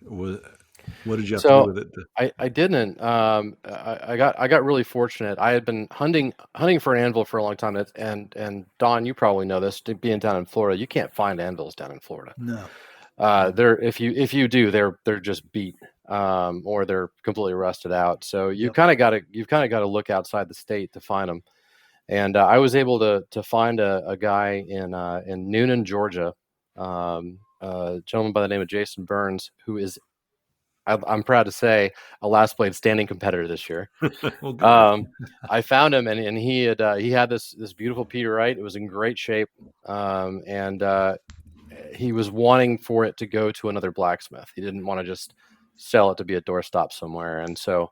What did you have to do with it? I didn't. I got really fortunate. I had been hunting for an anvil for a long time, and Don, you probably know this. Being down in Florida, you can't find anvils down in Florida. No. If you do, they're just beat, or they're completely rusted out. So you've kind of got to look outside the state to find them. And I was able to find a guy in Noonan, Georgia, a gentleman by the name of Jason Burns, who is, I'm proud to say, a Last Blade standing competitor this year. I found him, and he had this beautiful Peter Wright. It was in great shape, and he was wanting for it to go to another blacksmith. He didn't want to just sell it to be a doorstop somewhere, and so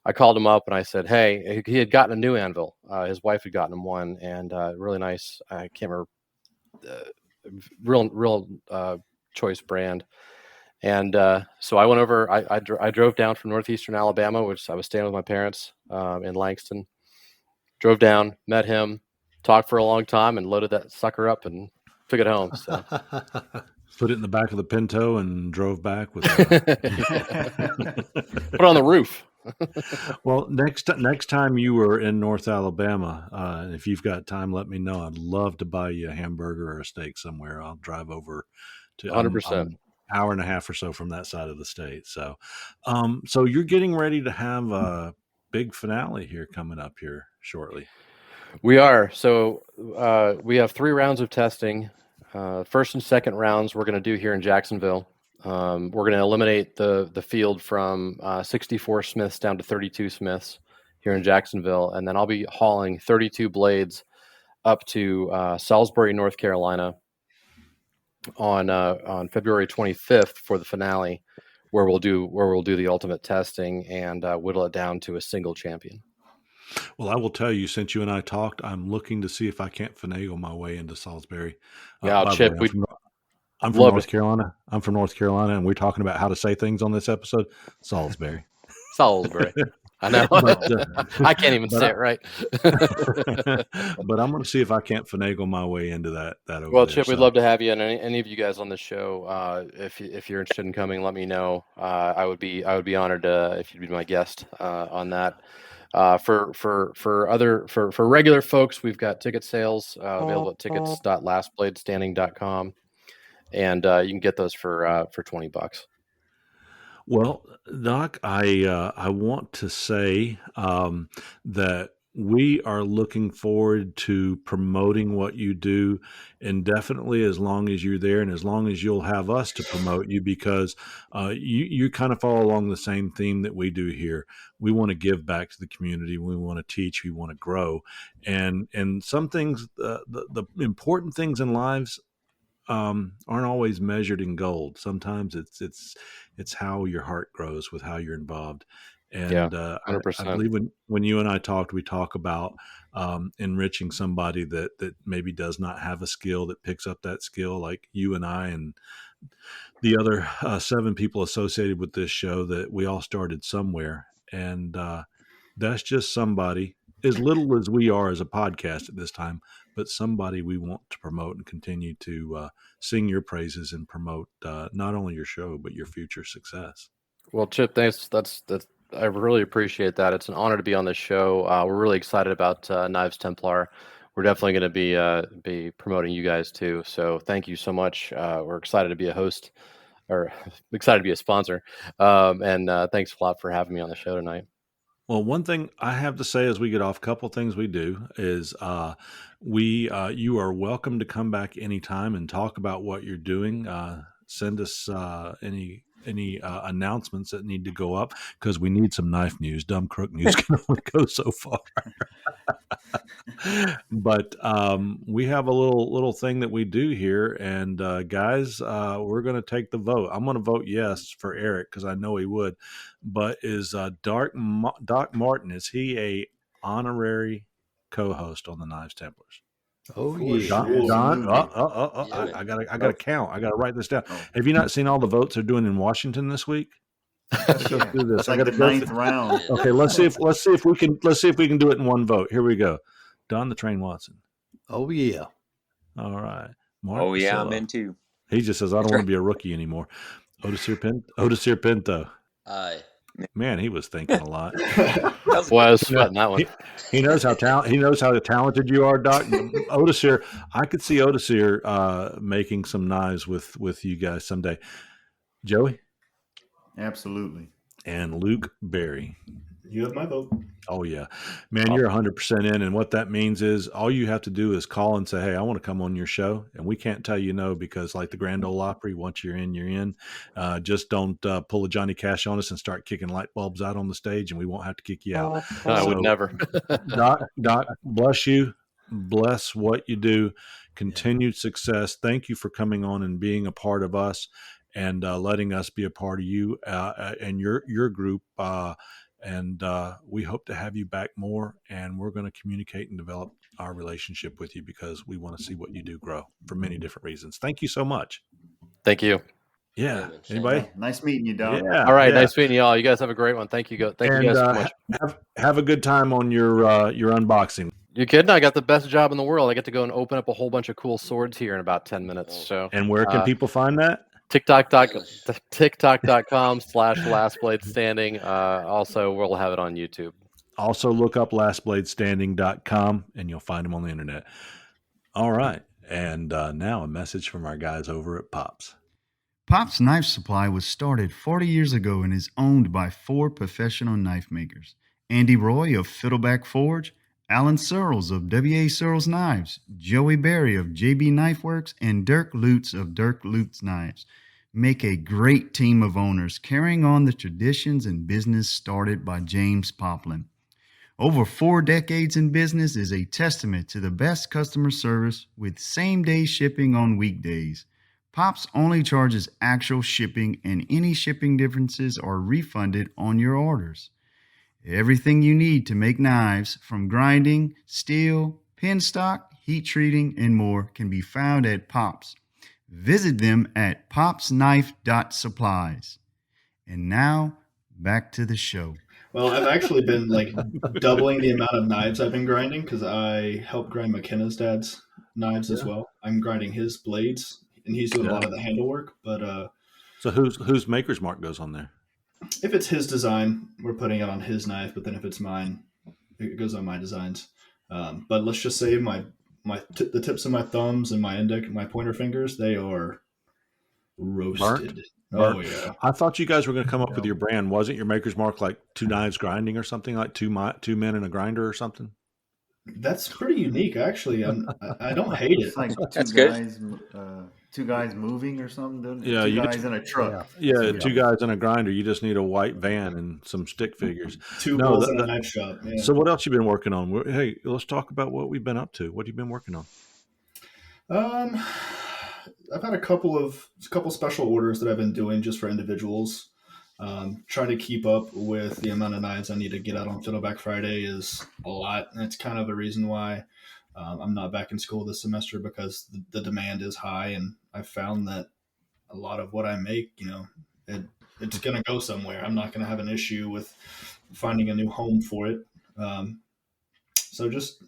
I called him up and I said, hey, he had gotten a new anvil. His wife had gotten him one, and really nice. I can't remember, real choice brand. And so I went over. I drove down from northeastern Alabama, which I was staying with my parents in Langston. Drove down, met him, talked for a long time, and loaded that sucker up and took it home. So. Put it in the back of the Pinto and drove back with it. Put it on the roof. Well, next time you were in North Alabama, if you've got time, let me know. I'd love to buy you a hamburger or a steak somewhere. I'll drive over to. 100%. I'm an hour and a half or so from that side of the state. So, so you're getting ready to have a big finale here coming up here shortly. We are. So we have 3 rounds of testing. First and second rounds we're going to do here in Jacksonville. We're going to eliminate the field from 64 Smiths down to 32 Smiths here in Jacksonville, and then I'll be hauling 32 blades up to Salisbury, North Carolina, on February 25th for the finale, where we'll do the ultimate testing and whittle it down to a single champion. Well, I will tell you, since you and I talked, I'm looking to see if I can't finagle my way into Salisbury. Yeah, Chip, I'm from North Carolina. I'm from North Carolina, and we're talking about how to say things on this episode. Salisbury. Salisbury. I know. I can't even say it right. But I'm going to see if I can't finagle my way into that over well, there, Chip, we'd love to have you and any of you guys on the show. If you're interested in coming, let me know. I would be honored if you'd be my guest on that. For regular folks, we've got ticket sales available at tickets.lastbladestanding.com, and you can get those for $20. Well, Doc, I want to say that we are looking forward to promoting what you do indefinitely, as long as you're there and as long as you'll have us to promote you, because you kind of follow along the same theme that we do here. We want to give back to the community. We want to teach. We want to grow. And some things, the important things in lives aren't always measured in gold. Sometimes it's how your heart grows with how you're involved. And 100%. I believe when you and I talked, we talk about enriching somebody that maybe does not have a skill, that picks up that skill, like you and I and the other 7 people associated with this show, that we all started somewhere. And that's just somebody, as little as we are as a podcast at this time, but somebody we want to promote and continue to sing your praises and promote not only your show, but your future success. Well, Chip, thanks. That's I really appreciate that. It's an honor to be on this show. We're really excited about Knives Templar. We're definitely going to be promoting you guys too. So thank you so much. We're excited to be a host, or excited to be a sponsor. And thanks a lot for having me on the show tonight. Well, one thing I have to say as we get off, a couple of things we do is you are welcome to come back anytime and talk about what you're doing. Send us any announcements that need to go up, because we need some knife news. Dumb crook news can only go so far. But we have a little thing that we do here, and guys, we're going to take the vote. I'm going to vote yes for Erick, because I know he would. But is Doc Martin, is he a honorary co-host on the Knives Templars? Oh yeah, Don. I gotta count. I gotta write this down. Have you not seen all the votes they're doing in Washington this week? Let's go through this. It's like the 9th round. Okay, let's see if we can do it in one vote. Here we go. Don the Train Watson. Oh yeah. All right. Marc Oh yeah, Vasallo. I'm in too. He just says, I don't want to be a rookie anymore. Odacir Pinto. Aye. Man, he was thinking a lot. Well, I was sweating that one. He knows how talented you are, Doc. Odacir, I could see Odacir making some knives with you guys someday. Joey? Absolutely. And Luke Berry. You have my vote. Oh, yeah. Man, you're 100% in. And what that means is all you have to do is call and say, hey, I want to come on your show. And we can't tell you no, because like the Grand Ole Opry, once you're in, you're in. Just don't pull a Johnny Cash on us and start kicking light bulbs out on the stage, and we won't have to kick you out. I would never. Doc, bless you. Bless what you do. Continued success. Thank you for coming on and being a part of us, and letting us be a part of you and your group. And we hope to have you back more, and we're going to communicate and develop our relationship with you, because we want to see what you do grow for many different reasons. Thank you so much. Thank you. Yeah. Anybody? Nice meeting you, Doc. Yeah. All right. Yeah. Nice meeting you all. You guys have a great one. Thank you. Thank you guys so much. Have a good time on your unboxing. You kidding? I got the best job in the world. I get to go and open up a whole bunch of cool swords here in about 10 minutes. So. And where can people find that? TikTok.com/lastbladestanding. Also, we'll have it on YouTube. Also, look up lastbladestanding.com and you'll find them on the internet. All right. And now a message from our guys over at Pops. Pop's Knife Supply was started 40 years ago and is owned by 4 professional knife makers. Andy Roy of Fiddleback Forge, Alan Searles of W.A. Searles Knives, Joey Berry of J.B. Knife Works, and Dirk Lutz of Dirk Lutz Knives make a great team of owners carrying on the traditions and business started by James Poplin. Over 4 decades in business is a testament to the best customer service with same-day shipping on weekdays. Pops only charges actual shipping, and any shipping differences are refunded on your orders. Everything you need to make knives, from grinding, steel, pin stock, heat treating, and more, can be found at Pops. Visit them at popsknife.supplies. And now, back to the show. Well, I've actually been doubling the amount of knives I've been grinding because I help grind McKenna's dad's knives as well. I'm grinding his blades, and he's doing a lot of the handle work. But so whose maker's mark goes on there? If it's his design, we're putting it on his knife. But then if it's mine, it goes on my designs. But let's just say the tips of my thumbs and my pointer fingers, they are roasted. Burnt. Oh yeah. I thought you guys were going to come up with your brand. Wasn't your maker's mark like 2 knives grinding or something, like two men and a grinder or something? That's pretty unique, actually. I don't hate it. It's like That's two guys moving or something. Yeah, two guys in a truck. Yeah, 2 guys in a grinder. You just need a white van and some stick figures. 2 bulls in a knife shop. Yeah. So what else you been working on? Hey, let's talk about what we've been up to. What have you been working on? I've had a couple special orders that I've been doing just for individuals. Trying to keep up with the amount of knives I need to get out on Fiddleback Friday is a lot. And it's kind of a reason why I'm not back in school this semester, because the demand is high, and I've found that a lot of what I make, it's going to go somewhere. I'm not going to have an issue with finding a new home for it. So just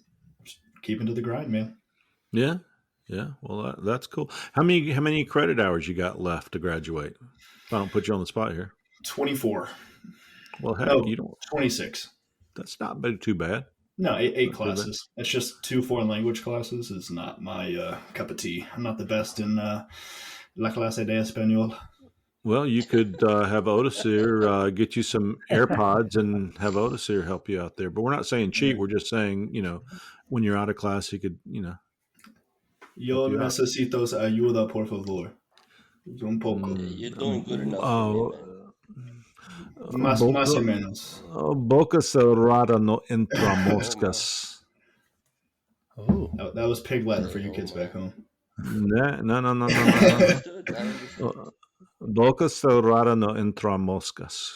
keeping to the grind, man. Yeah. Yeah. Well, that's cool. How many credit hours you got left to graduate? If I don't put you on the spot here. 24. Well, heck, you don't. 26. That's not too bad. No, 8 classes. It's just 2 foreign language classes. Is not my cup of tea. I'm not the best in la clase de español. Well, you could have Odacir get you some AirPods and have Odacir help you out there. But we're not saying cheat. We're just saying, when you're out of class, you could, Yo necesito ayuda, por favor. Un poco. You're doing good enough for me, man. Más o menos. Boca cerrada no entra moscas. Oh, that was pig Latin for you kids back home. No. Boca cerrada no entra moscas.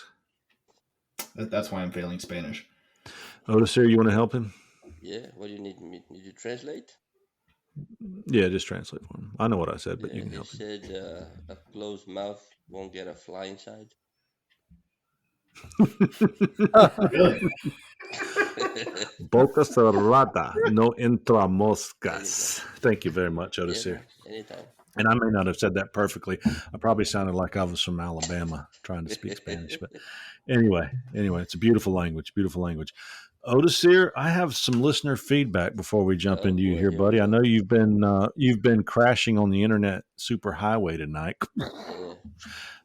That's why I'm failing Spanish. Odacir, you want to help him? Yeah, what do you need me? Need you translate? Yeah, just translate for him. I know what I said, but you can help him. He said a closed mouth won't get a fly inside. Really? Boca cerrada no entra moscas. Thank you very much, Odacir. Yeah, anytime. And I may not have said that perfectly. I probably sounded like I was from Alabama trying to speak Spanish. But anyway, it's a beautiful language, Odacir, I have some listener feedback before we jump into you here, buddy. I know you've been crashing on the internet super highway tonight.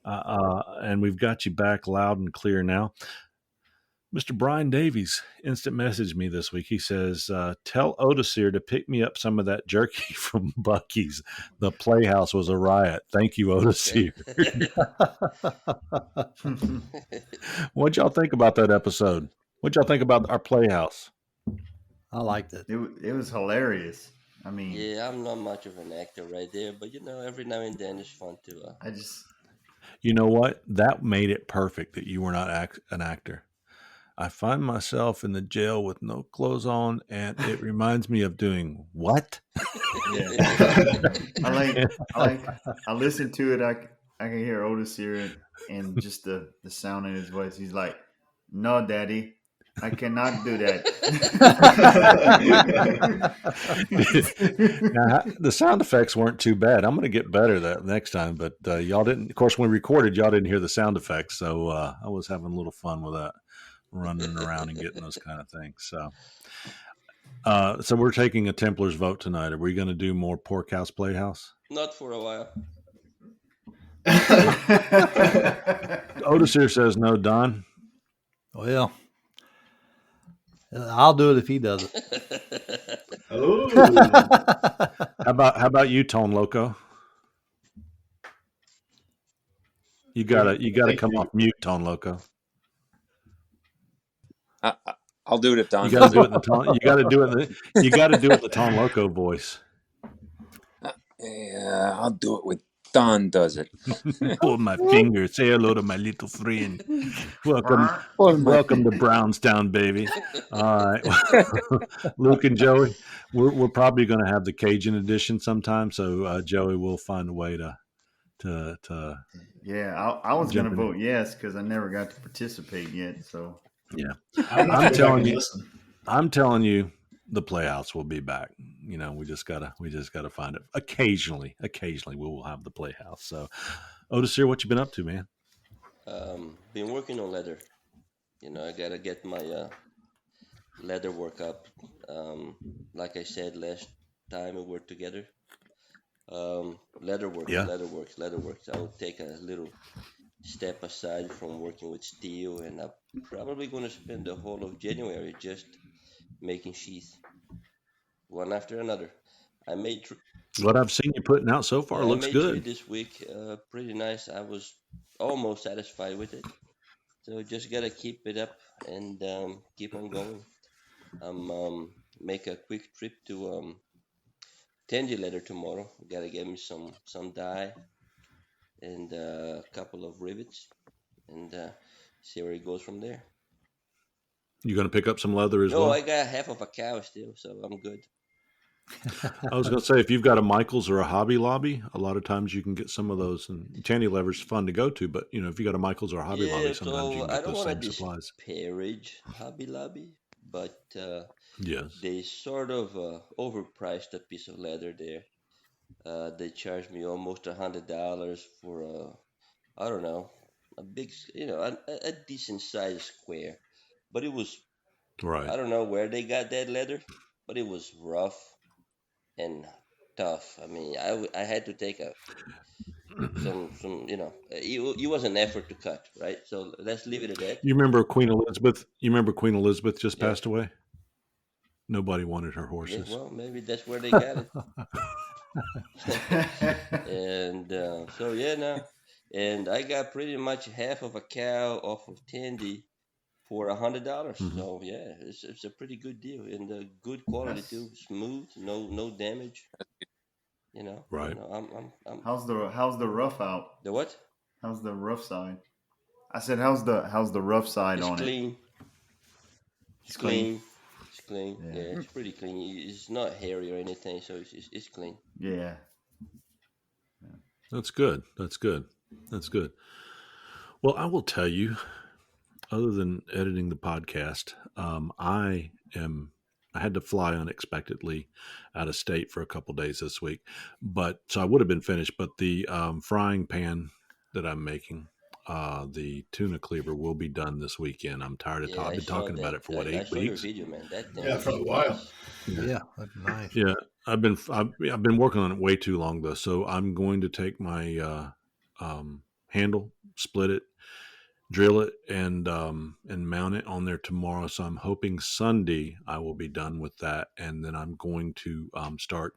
And we've got you back loud and clear now. Mr. Brian Davies instant messaged me this week. He says, tell Odacir to pick me up some of that jerky from Bucky's. The Playhouse was a riot. Thank you, Odacir. What'd y'all think about that episode? What'd y'all think about our Playhouse? I liked it. It was hilarious. I mean, yeah, I'm not much of an actor right there, but every now and then it's fun to. You know what? That made it perfect that you were not an actor. I find myself in the jail with no clothes on, and it reminds me of doing what? Yeah. I listened to it. I can hear Odacir and just the sound in his voice. He's like, "No, Daddy, I cannot do that. Now, the sound effects weren't too bad. I'm going to get better that next time, but y'all didn't. Of course, when we recorded, y'all didn't hear the sound effects, so I was having a little fun with that, running around and getting those kind of things. So we're taking a Templars vote tonight. Are we going to do more Porkhouse Playhouse? Not for a while. Odacir says no. Don? Well, I'll do it if he does it. Oh, How about you, Tone Loco? You gotta come off mute, Tone Loco. I'll do it if Don. You got to do it in the Tone. You got to do it. You got to do it in the Tone Loco voice. Yeah, I'll do it with Don. Does it? Pull my finger. Say hello to my little friend. Welcome to Brownstown, baby. All right, Luke and Joey, we're probably going to have the Cajun edition sometime. So Joey, we'll find a way to. Yeah, I was going to vote yes because I never got to participate yet. So yeah, I'm telling you, the Playhouse will be back. You know, we just gotta find it. Occasionally, we will have the Playhouse. So, Odacir, what you been up to, man? Been working on leather. You know, I gotta get my leather work up. Like I said last time we worked together. Leather works. I will take a little step aside from working with steel, and I'm probably going to spend the whole of January just making sheaths, one after another. I made what I've seen you putting out so far looks good. 3 this week, pretty nice. I was almost satisfied with it, so just gotta keep it up and keep on going. Make a quick trip to Tangy Leather tomorrow. Gotta get me some dye and a couple of rivets, and see where it goes from there. You going to pick up some leather as well? No, I got half of a cow still, so I'm good. I was going to say, if you've got a Michaels or a Hobby Lobby, a lot of times you can get some of those. And Tandy Leather's fun to go to, but you know, if you got a Michaels or a Hobby Lobby, sometimes you can get those same supplies. Disparage Hobby Lobby, but yes, they sort of overpriced a piece of leather there. They charged me almost $100 for I don't know, a big, a decent sized square, but it was right. I don't know where they got that leather, but it was rough and tough. I mean, I had to take some it was an effort to cut, right? So let's leave it at that. You remember Queen Elizabeth? Just passed away? Nobody wanted her horses. Yeah, well, maybe that's where they got it. And and I got pretty much half of a cow off of Tandy for $100. Mm-hmm. So yeah, it's a pretty good deal, and good quality too, smooth, no damage. You know, right? You know, I'm How's the rough out? The what? How's the rough side? I said, how's the rough side on clean. it? It's clean. It's clean. Yeah, it's pretty clean. It's not hairy or anything, so it's clean. Yeah. That's good. Well, I will tell you, other than editing the podcast, I had to fly unexpectedly out of state for a couple days this week, so I would have been finished. But the frying pan that I'm making, the tuna cleaver, will be done this weekend. I'm tired of I've been talking about it for 8 weeks. Your video, man. That thing for a while. Yeah, that's nice. Yeah, I've been working on it way too long though. So I'm going to take my handle, split it, drill it, and mount it on there tomorrow. So I'm hoping Sunday I will be done with that, and then I'm going to start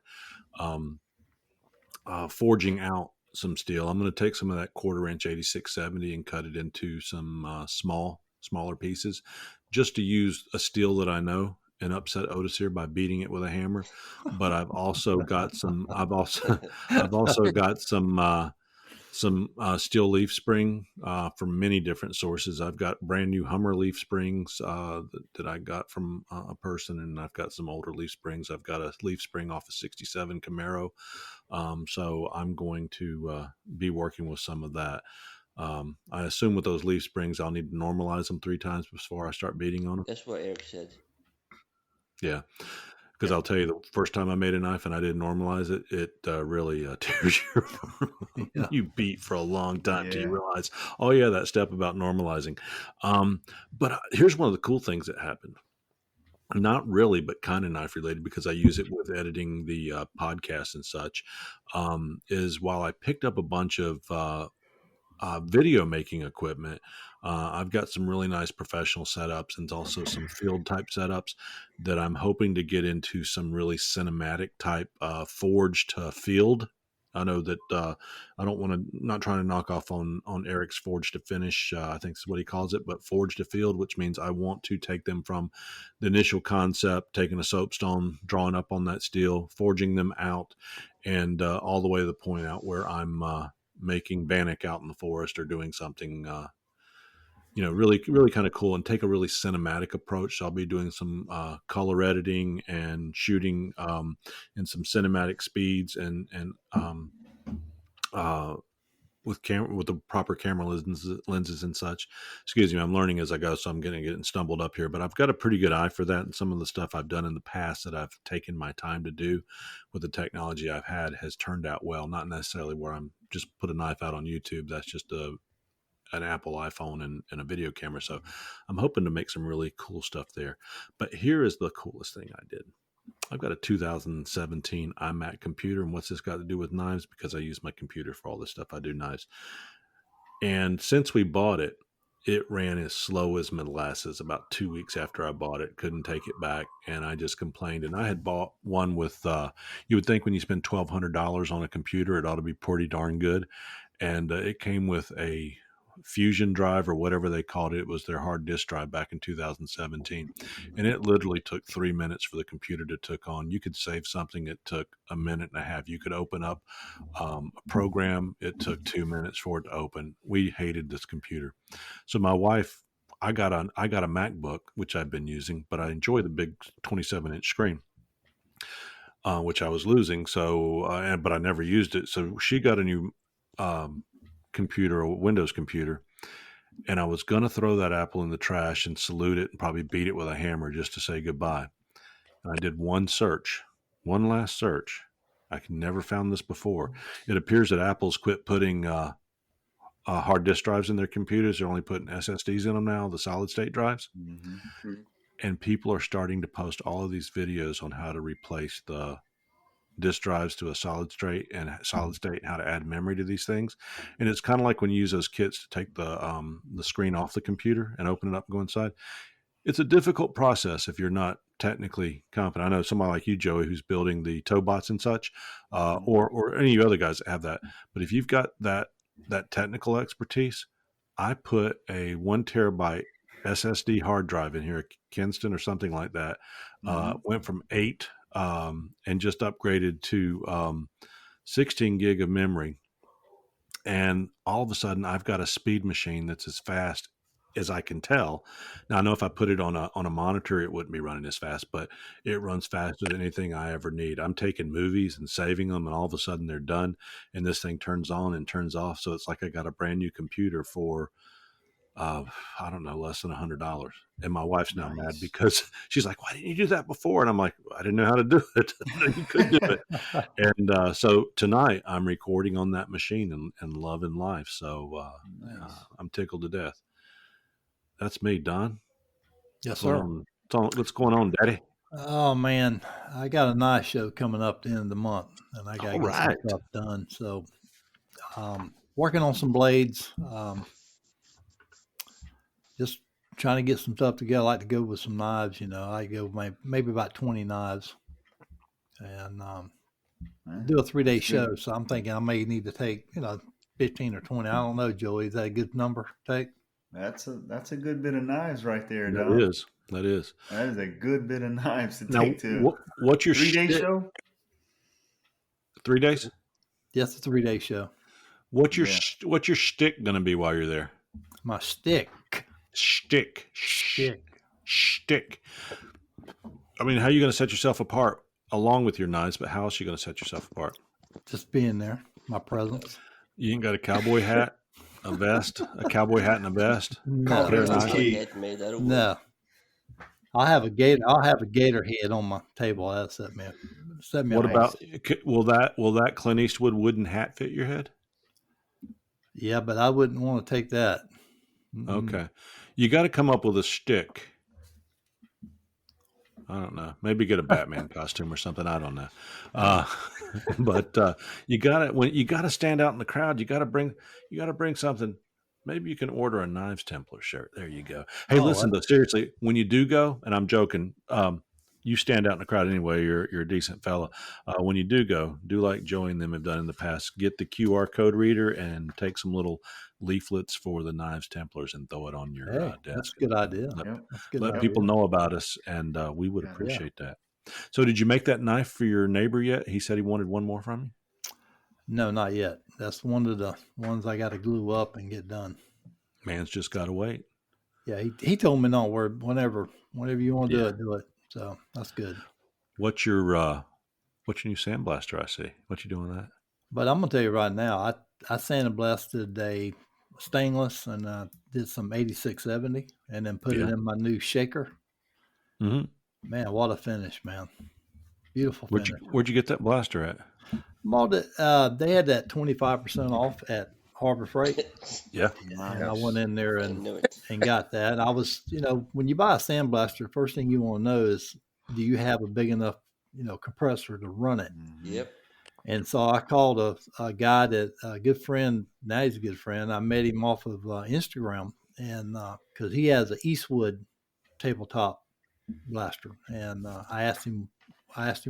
forging out some steel. I'm going to take some of that 1/4 inch 8670 and cut it into some smaller pieces, just to use a steel that I know and upset Odacir by beating it with a hammer. But I've also got some. I've also got some steel leaf spring from many different sources. I've got brand new Hummer leaf springs that I got from a person, and I've got some older leaf springs. I've got a leaf spring off of 67 Camaro. So I'm going to be working with some of that. I assume with those leaf springs, I'll need to normalize them 3 times before I start beating on them. That's what Erick said. Yeah. Because I'll tell you, the first time I made a knife and I didn't normalize it, it really tears you. You beat for a long time till you realize, oh yeah, that step about normalizing. But here's one of the cool things that happened. Not really, but kind of knife related, because I use it with editing the podcast and such. Is while I picked up a bunch of video making equipment. I've got some really nice professional setups and also some field type setups that I'm hoping to get into some really cinematic type forge to field. I know that I don't want to, not trying to knock off on Erick's forge to finish, I think is what he calls it, but forge to field, which means I want to take them from the initial concept, taking a soapstone, drawing up on that steel, forging them out, and all the way to the point out where I'm making bannock out in the forest or doing something, really, really kind of cool, and take a really cinematic approach. So I'll be doing some color editing and shooting in some cinematic speeds and with the proper camera lenses and such. Excuse me, I'm learning as I go, so I'm getting stumbled up here. But I've got a pretty good eye for that, and some of the stuff I've done in the past that I've taken my time to do with the technology I've had has turned out well. Not necessarily where I'm just put a knife out on YouTube. That's just an Apple iPhone and a video camera. So I'm hoping to make some really cool stuff there. But here is the coolest thing I did. I've got a 2017 iMac computer, and what's this got to do with knives? Because I use my computer for all this stuff. I do knives. And since we bought it, it ran as slow as molasses about 2 weeks after I bought it. Couldn't take it back, and I just complained. And I had bought one with, you would think when you spend $1,200 on a computer, it ought to be pretty darn good. And it came with a Fusion drive or whatever they called it. It was their hard disk drive back in 2017. And it literally took 3 minutes for the computer to took on. You could save something. It took a minute and a half. You could open up a program. It took 2 minutes for it to open. We hated this computer. So my wife, I got a MacBook, which I've been using, but I enjoy the big 27-inch screen, which I was losing. So, but I never used it. So she got a new computer, a Windows computer, and I was going to throw that Apple in the trash and salute it and probably beat it with a hammer just to say goodbye. And I did one last search. I never found this before. It appears that Apple's quit putting hard disk drives in their computers. They're only putting SSDs in them now, the solid state drives. Mm-hmm. And people are starting to post all of these videos on how to replace the disk drives to a solid state and how to add memory to these things. And it's kind of like when you use those kits to take the screen off the computer and open it up and go inside. It's a difficult process if you're not technically competent. I know somebody like you, Joey, who's building the Tobots and such, or any of you other guys that have that. But if you've got that technical expertise, I put a 1 terabyte SSD hard drive in here, Kinston or something like that. Went from 8 and just upgraded to 16 gig of memory. And all of a sudden, I've got a speed machine that's as fast as I can tell. Now, I know if I put it on a monitor, it wouldn't be running as fast, but it runs faster than anything I ever need. I'm taking movies and saving them, and all of a sudden they're done, and this thing turns on and turns off. So it's like I got a brand new computer for I don't know, less than $100. And my wife's now mad because she's like, why didn't you do that before? And I'm like, I didn't know how to do it. You could do it. And so tonight I'm recording on that machine and loving life. So I'm tickled to death. That's me, Don. Yes, sir. What's going on, Daddy? Oh man, I got a nice show coming up at the end of the month, and I got to get some stuff done. So, working on some blades. Just trying to get some stuff together. I like to go with some knives. I go maybe about 20 knives, and do a 3-day show. So I'm thinking I may need to take 15 or 20. I don't know, Joey. Is that a good number to take? That's a good bit of knives right there, Don. That is a good bit of knives to take to. What's your 3-day show? 3 days? Yes, it's a 3-day show. What's your shtick going to be while you're there? My stick. Shtick. I mean, how are you going to set yourself apart along with your knives? But how else are you going to set yourself apart? Just being there, my presence. You ain't got a cowboy hat, A vest, a cowboy hat, and a vest. No, Pair of Cowboy knives. hat made out of wood. no. I'll have a gator head on my table. That'll set me What up. about will that Clint Eastwood wooden hat fit your head? Yeah, but I wouldn't want to take that. Okay, you got to come up with a shtick. I don't know. Maybe get a Batman costume or something. I don't know. But you got to stand out in the crowd. You got to bring something. Maybe you can order a Knives Templar shirt. There you go. Hey, listen, though, seriously, when you do go, and I'm joking, you stand out in the crowd anyway. You're a decent fella. When you do go, do like Joey and them have done in the past. Get the QR code reader and take some little leaflets for the Knives Templars and throw it on your desk. That's a good idea. Let people know about us, and we would appreciate that. So did you make that knife for your neighbor yet? He said he wanted one more from you. No, not yet. That's one of the ones I got to glue up and get done. Man's just got to wait. Yeah, he told me don't worry. Whenever you want to do it. So that's good. What's your new sandblaster? I see. What you doing with that? But I'm gonna tell you right now, I sandblasted a stainless and did some 8670 and then put it in my new shaker. Mm-hmm. Man, what a finish, man! Beautiful finish. Where'd you get that blaster at? Bought it. They had that 25% off at Harbor Freight. Yeah. And I went in there and got that. I was, when you buy a sandblaster, first thing you want to know is, do you have a big enough, compressor to run it? Yep. And so I called a guy that a good friend. Now he's a good friend. I met him off of Instagram, and because he has an Eastwood tabletop blaster, and I asked him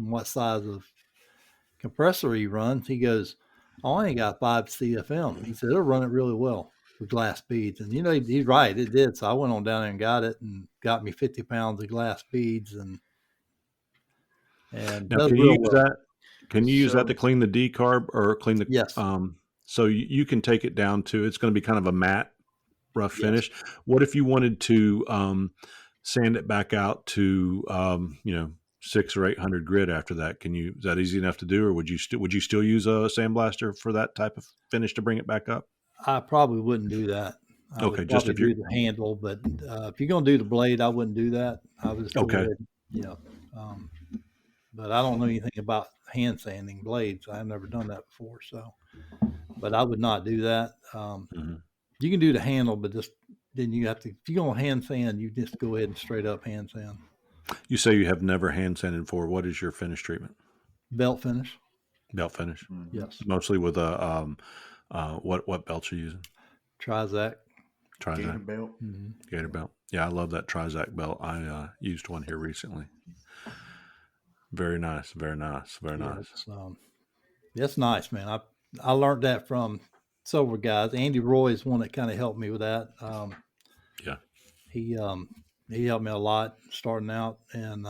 what size of compressor he runs. He goes, "Oh, I ain't got 5 CFM." He said it'll run it really well with glass beads, and he's right, it did. So I went on down there and got it, and got me 50 pounds of glass beads, and now can you use that? Can you use that to clean the decarb or clean the? Yes. So you can take it down to, it's going to be kind of a matte, rough finish. What if you wanted to sand it back out to 600 or 800 grit after that? Is that easy enough to do, or would you still use a sandblaster for that type of finish to bring it back up? I probably wouldn't do that. Okay, just if you're do the handle, but if you're gonna do the blade, I wouldn't do that. I would just okay. But I don't know anything about hand sanding blades. I've never done that before, so. But I would not do that. You can do the handle, but then you have to. If you're gonna hand sand, you just go ahead and straight up hand sand. You say you have never hand sanded before. What is your finish treatment? Belt finish. Belt finish. Yes. Mostly with a what belts are you using? Trizac. Gator belt. Gator belt. Yeah, I love that Trizac belt. I used one here recently. Very nice. Very nice. Very nice. It's nice, man. I learned that from several guys. Andy Roy is one that kind of helped me with that. He helped me a lot starting out, and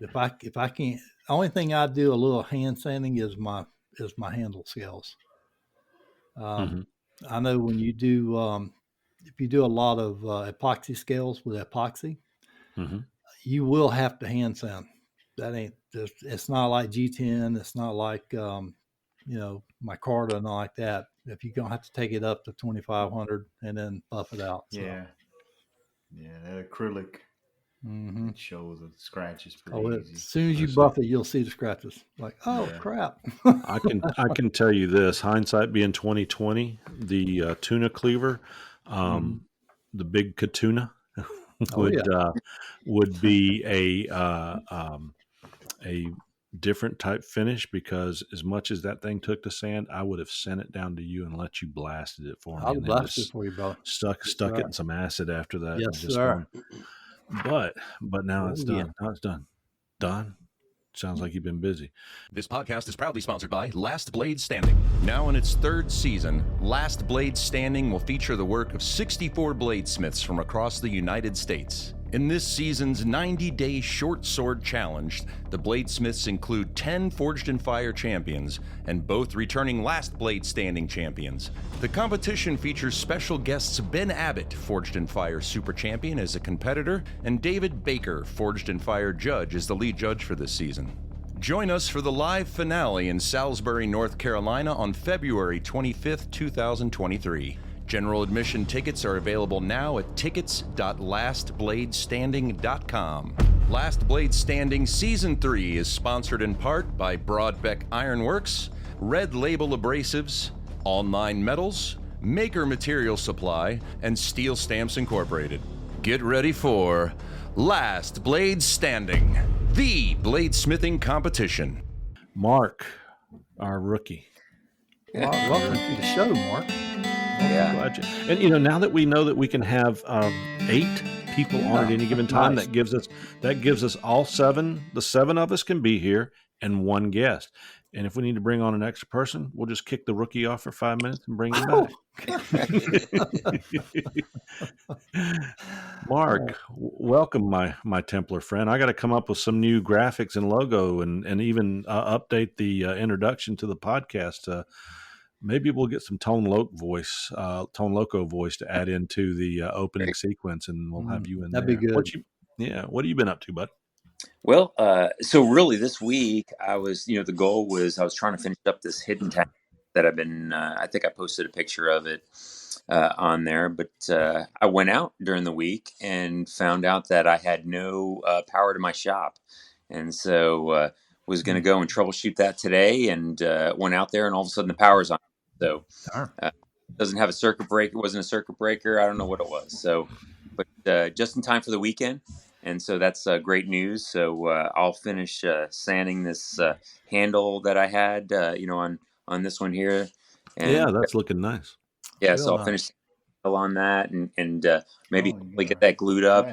if I can't, the only thing I do a little hand sanding is my handle scales. I know when you do if you do a lot of epoxy scales with epoxy, you will have to hand sand. That ain't just, it's not like G10. It's not like micarta and all like that. If you're gonna have to take it up to 2,500 and then buff it out. So. Yeah, that acrylic. It shows the scratches pretty easy. As soon as you buff it, you'll see the scratches. Like, crap. I can tell you this: hindsight being 2020, the tuna cleaver, the big Katuna, would be a different type finish, because as much as that thing took to sand, I would have sent it down to you and let you blasted it for me. I'll blast it for you, bro. Stuck it in some acid after that. Yes, sir. But now it's done. Yeah. Now it's done. Don, sounds like you've been busy. This podcast is proudly sponsored by Last Blade Standing. Now in its 3rd season, Last Blade Standing will feature the work of 64 bladesmiths from across the United States. In this season's 90-day short sword challenge, the bladesmiths include 10 Forged in Fire champions and both returning Last Blade Standing champions. The competition features special guests Ben Abbott, Forged in Fire Super Champion, as a competitor, and David Baker, Forged in Fire Judge, as the lead judge for this season. Join us for the live finale in Salisbury, North Carolina on February 25th, 2023. General admission tickets are available now at tickets.lastbladestanding.com. Last Blade Standing Season 3 is sponsored in part by Broadbeck Ironworks, Red Label Abrasives, All 9 Metals, Maker Material Supply, and Steel Stamps Incorporated. Get ready for Last Blade Standing, the bladesmithing competition. Marc, our rookie. Welcome to the show, Marc. Yeah. Glad you. And now that we know that we can have 8 people on at any given time, nice. that gives us all 7. The 7 of us can be here and 1 guest. And if we need to bring on an extra person, we'll just kick the rookie off for 5 minutes and bring him back. Marc, welcome, my Templar friend. I got to come up with some new graphics and logo and even update the introduction to the podcast. Maybe we'll get some Tone Loco voice to add into the opening sequence, and we'll have you in there. That'd be good. What have you been up to, bud? Well, so really this week I was, the goal was I was trying to finish up this hidden task that I've been, I think I posted a picture of it on there, but I went out during the week and found out that I had no power to my shop. And so was going to go and troubleshoot that today, and went out there and all of a sudden the power's on. So doesn't have a circuit breaker. It wasn't a circuit breaker. I don't know what it was. So, but just in time for the weekend. And so that's great news. So I'll finish sanding this handle that I had, on this one here. And, yeah, that's looking nice. Yeah, Real so I'll nice. finish on that and maybe get that glued up,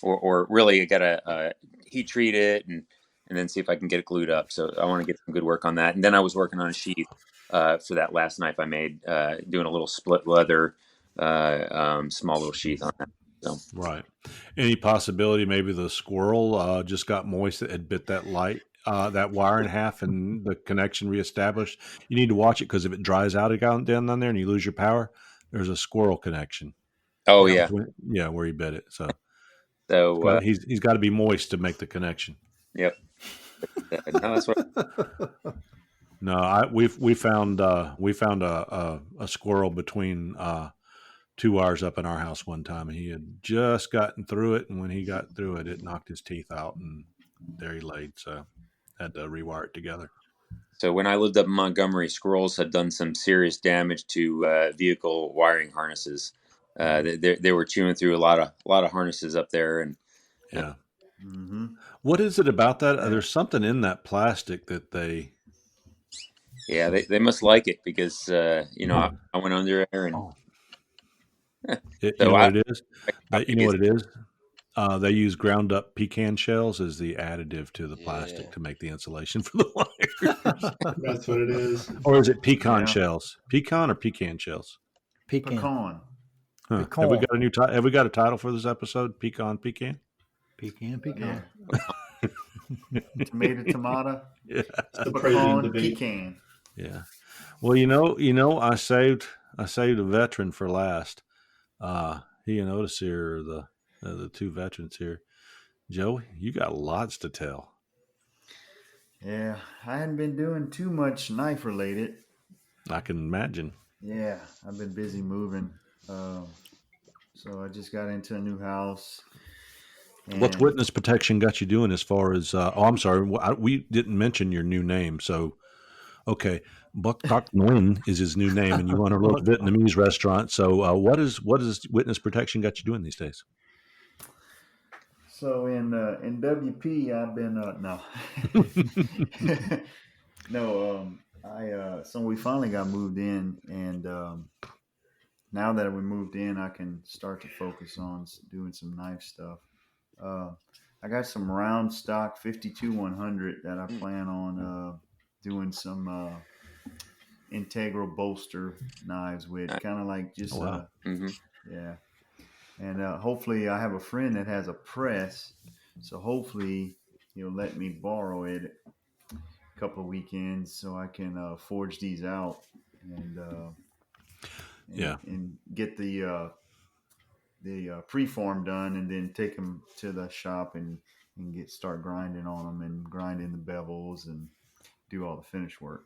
or really I gotta heat treat it and then see if I can get it glued up. So I want to get some good work on that. And then I was working on a sheath for that last knife I made, doing a little split leather, small little sheath on that. So. Right. Any possibility maybe the squirrel just got moist that had bit that that wire in half and the connection reestablished? You need to watch it because if it dries out down on there and you lose your power, there's a squirrel connection. Oh yeah, where he bit it. So he's got to be moist to make the connection. Yep. No, that's what. No, we found a squirrel between 2 wires up in our house one time, and he had just gotten through it, and when he got through it, it knocked his teeth out, and there he laid. So had to rewire it together. So when I lived up in Montgomery, squirrels had done some serious damage to vehicle wiring harnesses. They were chewing through a lot of harnesses up there, and yeah. Mm-hmm. What is it about that? There's something in that plastic that they. Yeah, they must like it because I went under there and. You know what it is? They use ground up pecan shells as the additive to the plastic to make the insulation for the wires. That's what it is. Or is it pecan shells? Pecan or pecan shells? Pecan. Huh. Pecan. Have we got a new title? Have we got a title for this episode? Pecan. Pecan. Yeah. Tomato. Yeah. Pecan, pecan. Yeah. Well, I saved a veteran for last. He and Odacir are the 2 veterans here. Joey, you got lots to tell. Yeah, I hadn't been doing too much knife related. I can imagine. Yeah, I've been busy moving. So I just got into a new house. What's witness protection got you doing as far as? I'm sorry, we didn't mention your new name. So, okay. Buck Doc Nguyen is his new name, and you run a little Vietnamese restaurant. So, what is witness protection got you doing these days? So in WP, I've been so we finally got moved in, and now that we moved in, I can start to focus on doing some knife stuff. I got some round stock 52-100 that I plan on doing some integral bolster knives with, kind of like just yeah. And hopefully I have a friend that has a press, so hopefully he'll let me borrow it a couple of weekends so I can forge these out and get the preform done, and then take them to the shop and start grinding on them and grinding the bevels and do all the finish work.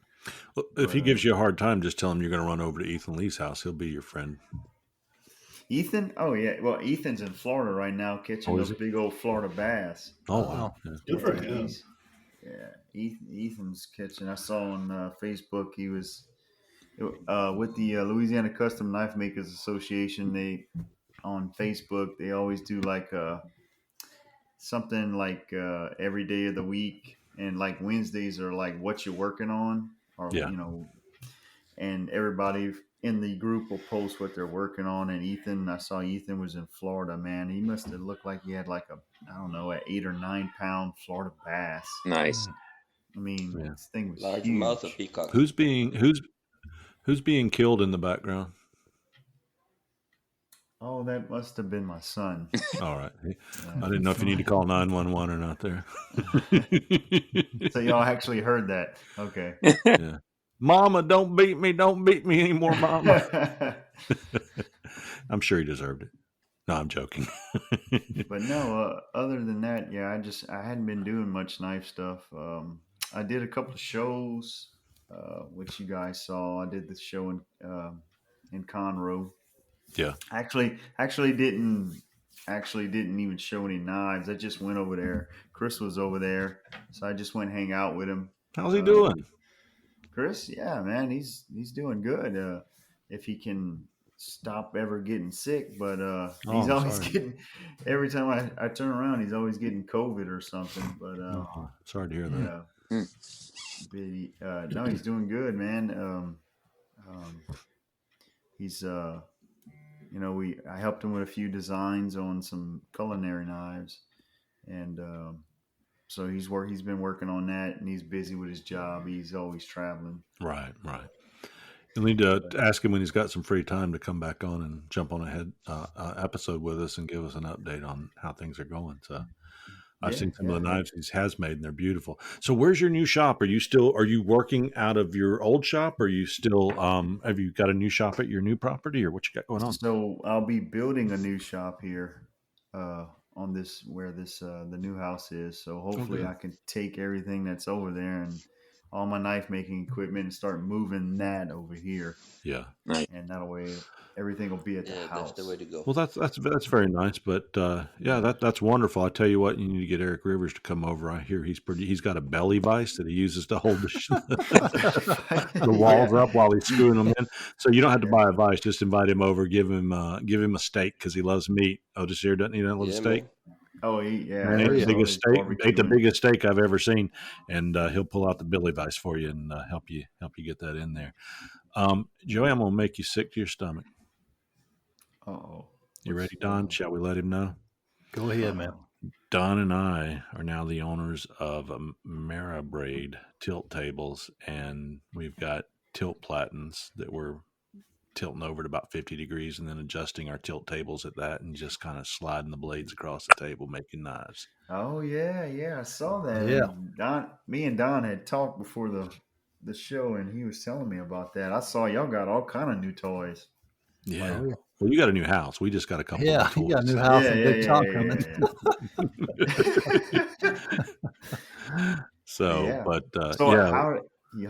Well, if he gives you a hard time, just tell him you're going to run over to Ethan Lee's house. He'll be your friend. Ethan? Oh yeah. Well, Ethan's in Florida right now catching is those he? big old Florida bass. Oh wow. Yeah. Good for Yeah, him. Ethan's catching. I saw on Facebook he was with the Louisiana Custom Knife Makers Association. They on Facebook they always do like something like every day of the week, and like Wednesdays are like what you're working on, or Yeah. and everybody in the group will post what they're working on. And I saw Ethan was in Florida. Man, he must have looked like he had like an 8 or 9 pound Florida bass. Nice. I mean, Yeah. this thing was Large huge. mouth of peacock. Who's being killed in the background? Oh, that must have been my son. All right. I didn't know if you need to call 911 or not there. So y'all actually heard that. Okay. Yeah. Mama, don't beat me. Don't beat me anymore, Mama. I'm sure he deserved it. No, I'm joking. But no, other than that, yeah, I hadn't been doing much knife stuff. I did a couple of shows, which you guys saw. I did the show in Conroe. Yeah. Actually didn't even show any knives. I just went over there. Chris was over there, so I just went hang out with him. How's he doing? Chris, yeah, man, he's doing good. If he can stop ever getting sick, but he's always getting. Every time I turn around, he's always getting COVID or something. But sorry to hear that. No, he's doing good, man. He's I helped him with a few designs on some culinary knives, and so he's been working on that, and he's busy with his job. He's always traveling. Right. You'll need to ask him when he's got some free time to come back on and jump on a episode with us and give us an update on how things are going. So I've seen some of the knives he has made, and they're beautiful. So where's your new shop? Are you working out of your old shop? Or are you still, have you got a new shop at your new property, or what you got going on? So I'll be building a new shop here on this, where the new house is. So hopefully I can take everything that's over there and all my knife making equipment and start moving that over here. Yeah. And that way everything will be at the house. That's the way to go. Well, that's very nice, but that's wonderful. I tell you what, you need to get Erick Rivers to come over. I hear he's got a belly vise that he uses to hold the walls up while he's screwing them in. So you don't have to buy a vise; just invite him over, give him a steak because he loves meat. Odacir doesn't he love steak? Man. Oh, ate the biggest steak I've ever seen, and he'll pull out the belly vise for you and help you get that in there. Joey, I'm gonna make you sick to your stomach. Uh-oh. You ready, Don? Shall we let him know? Go ahead, man. Don and I are now the owners of Marabraid tilt tables, and we've got tilt platens that we're tilting over at about 50 degrees and then adjusting our tilt tables at that and just kind of sliding the blades across the table, making knives. Oh, yeah, I saw that. Yeah. Me and Don had talked before the show, and he was telling me about that. I saw y'all got all kind of new toys. Yeah. Well, you got a new house. We just got a couple of toys. You got a new house and big talk coming.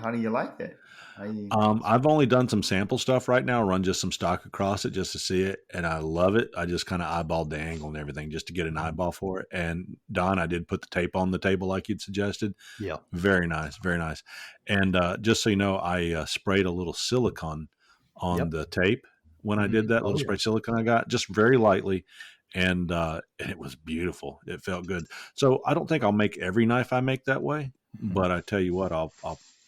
How do you like that? I've only done some sample stuff right now, run just some stock across it just to see it, and I love it. I just kind of eyeballed the angle and everything just to get an eyeball for it. And Don, I did put the tape on the table like you'd suggested. Yeah. Very nice. And just so you know, I sprayed a little silicone on the tape when I did that, little spray silicone I got, just very lightly. And it was beautiful. It felt good. So I don't think I'll make every knife I make that way, but I tell you what,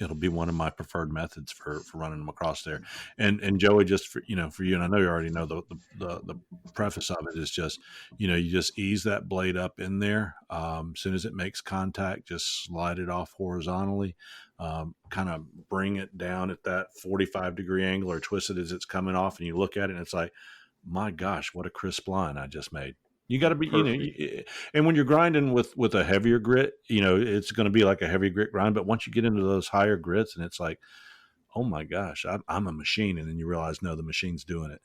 it'll be one of my preferred methods for running them across there. And Joey, just for you, and I know you already know the preface of it is just, you just ease that blade up in there. As soon as it makes contact, just slide it off horizontally, kind of bring it down at that 45-degree angle or twist it as it's coming off. And you look at it and it's like, my gosh, what a crisp line I just made. You got to be, and when you're grinding with a heavier grit, it's going to be like a heavy grit grind. But once you get into those higher grits and it's like, oh my gosh, I'm a machine. And then you realize, no, the machine's doing it.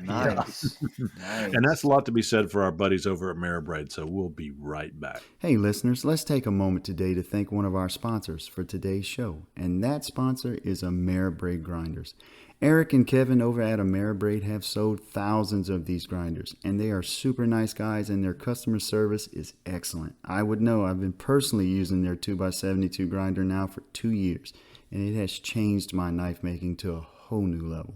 Nice. Nice. And that's a lot to be said for our buddies over at Marabraid. So we'll be right back. Hey, listeners, let's take a moment today to thank one of our sponsors for today's show. And that sponsor is Marabraid Grinders. Erick and Kevin over at Marabraid have sold thousands of these grinders, and they are super nice guys, and their customer service is excellent. I would know. I've been personally using their 2x72 grinder now for 2 years, and it has changed my knife making to a whole new level.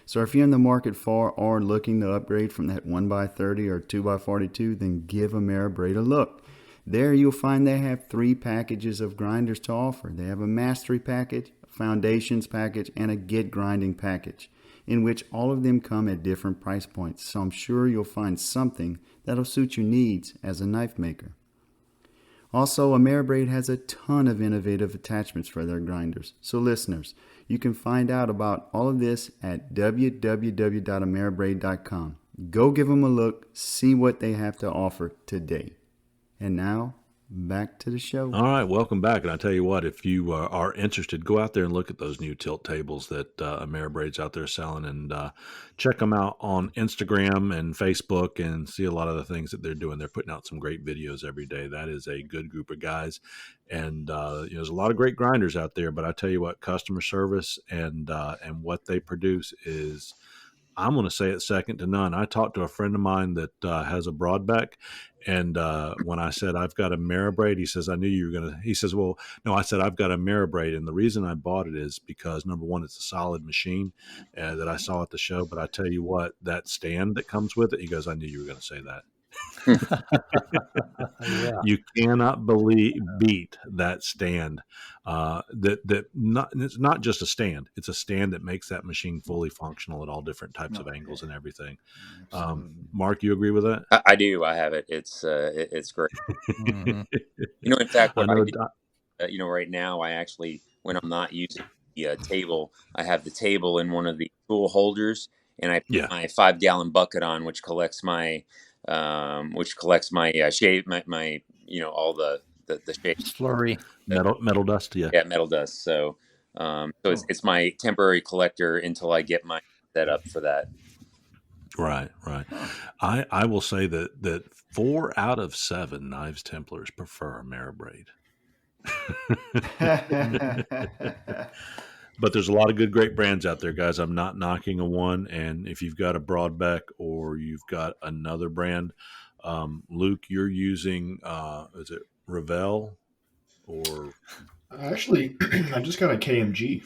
So if you're in the market for or looking to upgrade from that 1x30 or 2x42, then give Marabraid a look. There you'll find they have 3 packages of grinders to offer. They have a mastery package, a foundations package, and a get grinding package, in which all of them come at different price points. So I'm sure you'll find something that'll suit your needs as a knife maker. Also, Marabraid has a ton of innovative attachments for their grinders. So listeners, you can find out about all of this at www.marabraid.com. Go give them a look, see what they have to offer today. And now, back to the show. All right, welcome back. And I tell you what, if you are interested, go out there and look at those new tilt tables that Marabraid's out there selling, and check them out on Instagram and Facebook, and see a lot of the things that they're doing. They're putting out some great videos every day. That is a good group of guys, and there's a lot of great grinders out there. But I tell you what, customer service and what they produce is, I'm going to say it's second to none. I talked to a friend of mine that has a Broadbeck, and when I said I've got a Marabraid, he says, I knew you were going to. He says, well, no, I said I've got a Marabraid, and the reason I bought it is because, number one, it's a solid machine that I saw at the show. But I tell you what, that stand that comes with it, he goes, I knew you were going to say that. Yeah. You cannot beat that stand. It's not just a stand; it's a stand that makes that machine fully functional at all different types of angles and everything. Marc, you agree with that? I do. I have it. It's great. Mhm. In fact, what I know. I do, right now, I actually, when I'm not using the table, I have the table in one of the tool holders, and I put my 5-gallon bucket on, which collects my shave, my all the shave Slurry. Metal dust. Yeah, metal dust. So it's my temporary collector until I get my set up for that. Right. I will say that 4 out of 7 Knives Templars prefer a Marabraid. But there's a lot of great brands out there, guys. I'm not knocking a one. And if you've got a Broadbeck or you've got another brand, Luke, you're using, is it Revell or? Actually, I just got a KMG.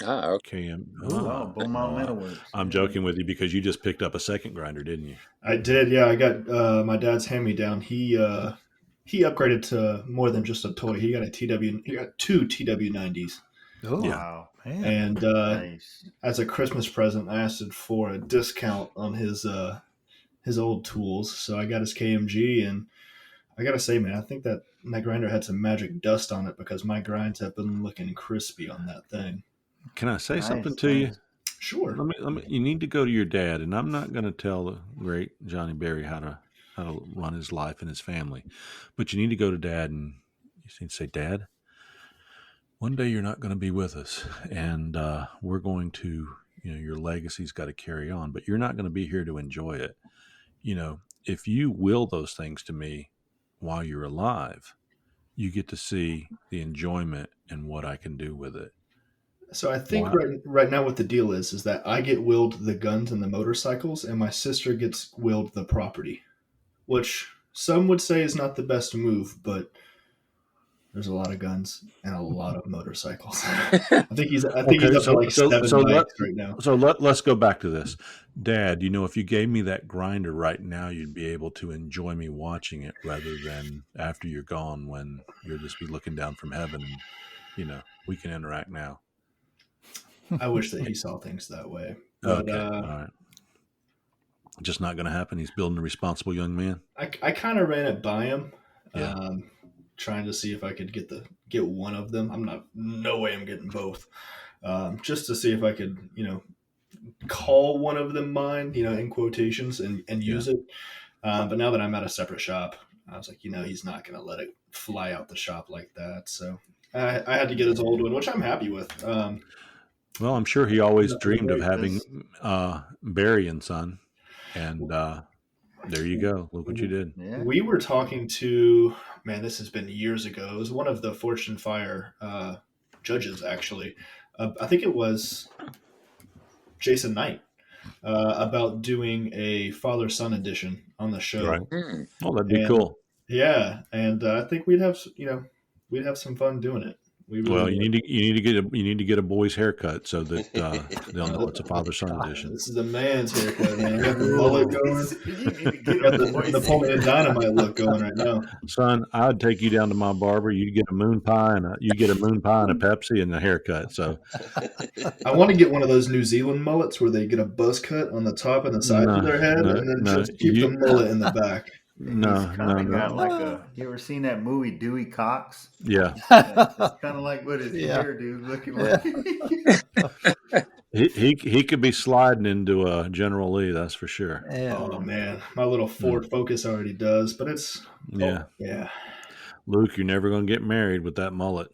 Okay. Beaumont Metalworks. I'm joking with you because you just picked up a second grinder, didn't you? I did, yeah. I got my dad's hand-me-down. He upgraded to more than just a toy. He got He got 2 TW90s. Oh, Yeah. Wow. man. And Nice. as a Christmas present, I asked for a discount on his old tools. So I got his KMG, and I gotta say, man, I think that grinder had some magic dust on it, because my grinds have been looking crispy on that thing. Can I say Nice, something to you? Sure. Let me. You need to go to your dad, and I'm not going to tell the great Johnny Berry how to run his life and his family, but you need to go to Dad, and you need to say, Dad, one day you're not going to be with us, and we're going to, your legacy's got to carry on, but you're not going to be here to enjoy it. If you will those things to me while you're alive, you get to see the enjoyment and what I can do with it. So I think Wow. right now what the deal is that I get willed the guns and the motorcycles, and my sister gets willed the property, which some would say is not the best move, but there's a lot of guns and a lot of motorcycles. I think he's up to like 7 bikes right now. So let's go back to this. Dad, if you gave me that grinder right now, you'd be able to enjoy me watching it rather than after you're gone, when you'll just be looking down from heaven and, we can interact now. I wish that he saw things that way. But, Okay. All right. Just not going to happen. He's building a responsible young man. I kind of ran it by him, Yeah. trying to see if I could get one of them. No way I'm getting both. Just to see if I could, call one of them mine, in quotations, and use it. But now that I'm at a separate shop, I was like, he's not going to let it fly out the shop like that. So I had to get his old one, which I'm happy with. Well, I'm sure he always Nothing dreamed of great. having Barry and Son, and there you go. Look what you did. Yeah. We were talking to, man, this has been years ago. It was one of the Fortune Fire judges, actually. I think it was Jason Knight, about doing a father-son edition on the show. Right. Hmm. Oh, that'd be And cool. yeah, and I think we'd have some fun doing it. We really Well, would. you need to get a boy's haircut so that they'll know it's a father-son edition. This is a man's haircut, man. We got the mullet going. You need to get Got a the voice. Napoleon Dynamite look going right now. Son, I'd take you down to my barber. You get a moon pie and a Pepsi and a haircut. So I want to get one of those New Zealand mullets where they get a buzz cut on the top and the sides of their head, and then just keep the mullet in the back. no. Got like a. You ever seen that movie Dewey Cox? Yeah, That's kind of like what his Yeah. hairdo looking like. he could be sliding into a General Lee. That's for sure. Yeah. Oh man, my little Ford Focus already does, but it's Yeah, yeah. Luke, you're never going to get married with that mullet.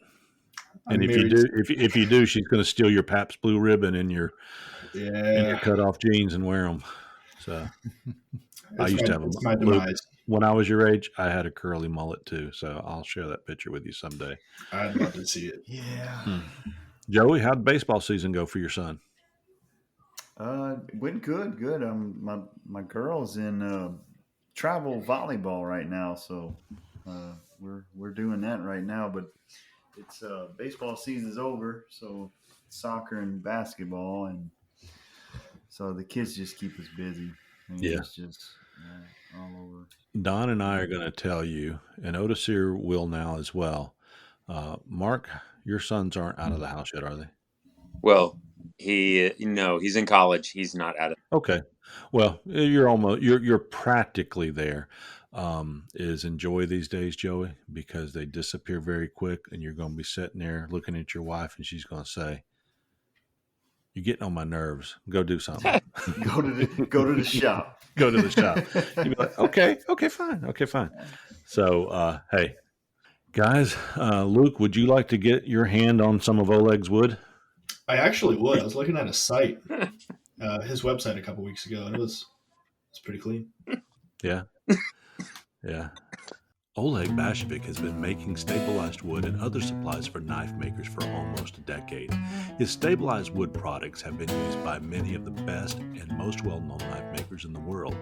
I'm And if you married do, if you do, she's going to steal your Pabst Blue Ribbon and your cut off jeans and wear them. So I used to have it's them. my Luke, demise. when I was your age, I had a curly mullet too. So I'll share that picture with you someday. I'd love to see it. Yeah. Joey, how'd baseball season go for your son? Went good. My girl's in travel volleyball right now, so we're doing that right now. But it's baseball season's over, so soccer and basketball, and so the kids just keep us busy. Yeah. It's just all over. Don and I are going to tell you, and Odacir will now as well. Marc, your sons aren't out of the house yet, are they? Well, he's in college. He's not out of. Okay. Well, you're practically there. Is enjoy these days, Joey, because they disappear very quick, and you're going to be sitting there looking at your wife, and she's going to say, "You're getting on my nerves. Go do something. Go to the shop. Go to the shop." You'd be like, okay, fine. So, hey, guys, Luke, would you like to get your hand on some of Oleg's wood? I actually would. I was looking at his site, his website a couple weeks ago, and it's pretty clean. Yeah. Yeah. Oleg Bashevic has been making stabilized wood and other supplies for knife makers for almost a decade. His stabilized wood products have been used by many of the best and most well-known knife makers in the world.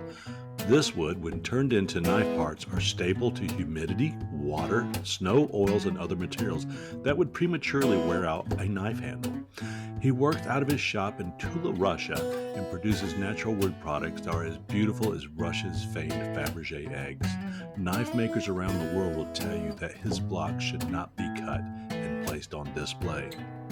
This wood, when turned into knife parts, are stable to humidity, water, snow, oils, and other materials that would prematurely wear out a knife handle. He works out of his shop in Tula, Russia, and produces natural wood products that are as beautiful as Russia's famed Fabergé eggs. Knife makers around the world will tell you that his blocks should not be cut and placed on display.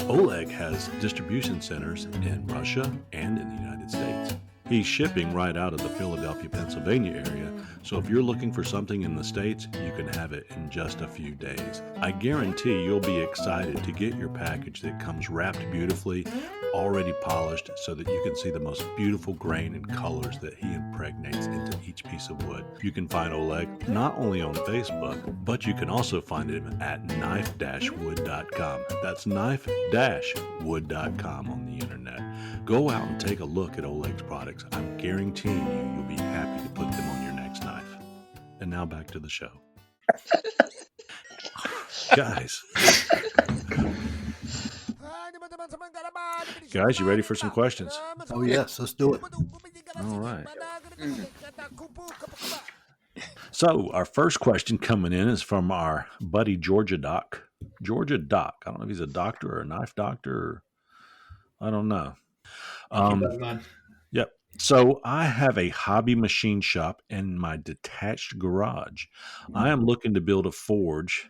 Oleg has distribution centers in Russia and in the United States. He's shipping right out of the Philadelphia, Pennsylvania area, so if you're looking for something in the States, you can have it in just a few days. I guarantee you'll be excited to get your package that comes wrapped beautifully, already polished, so that you can see the most beautiful grain and colors that he impregnates into each piece of wood. You can find Oleg not only on Facebook, but you can also find him at knife-wood.com. That's knife-wood.com on the internet. Go out and take a look at Oleg's products. I'm guaranteeing you'll be happy to put them on your next knife. And now back to the show. Guys, you ready for some questions? Oh, yes, let's do it. All right. So our first question coming in is from our buddy Georgia Doc. Georgia Doc. I don't know if he's a doctor or a knife doctor or I don't know. Yep. So I have a hobby machine shop in my detached garage. I am looking to build a forge.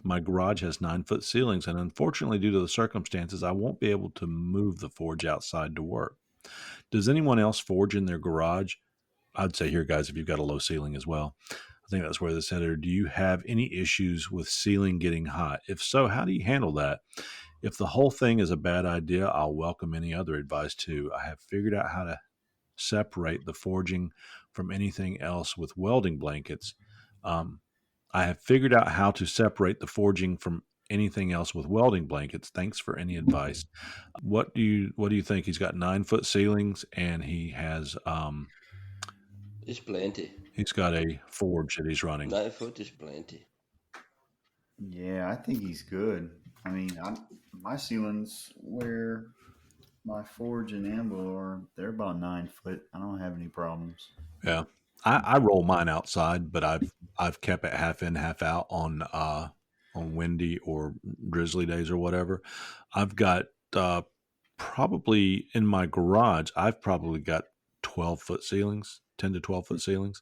My garage has 9-foot ceilings, and unfortunately, due to the circumstances, I won't be able to move the forge outside to work. Does anyone else forge in their garage? I'd say here, guys, if you've got a low ceiling as well. I think that's where this headed. Do you have any issues with ceiling getting hot? If so, how do you handle that? If the whole thing is a bad idea, I'll welcome any other advice too. I have figured out how to separate the forging from anything else with welding blankets. I have figured out how to separate the forging from anything else with welding blankets. Thanks for any advice. What do you think? He's got 9-foot ceilings, and he has It's plenty. he's got a forge that he's running. 9 foot is plenty. Yeah, I think he's good. I mean, my ceilings where my forge and anvil are, they're about 9 foot. I don't have any problems. Yeah, I roll mine outside, but I've kept it half in, half out on windy or drizzly days or whatever. I've got probably in my garage, I've probably got 12-foot ceilings, 10 to 12-foot ceilings,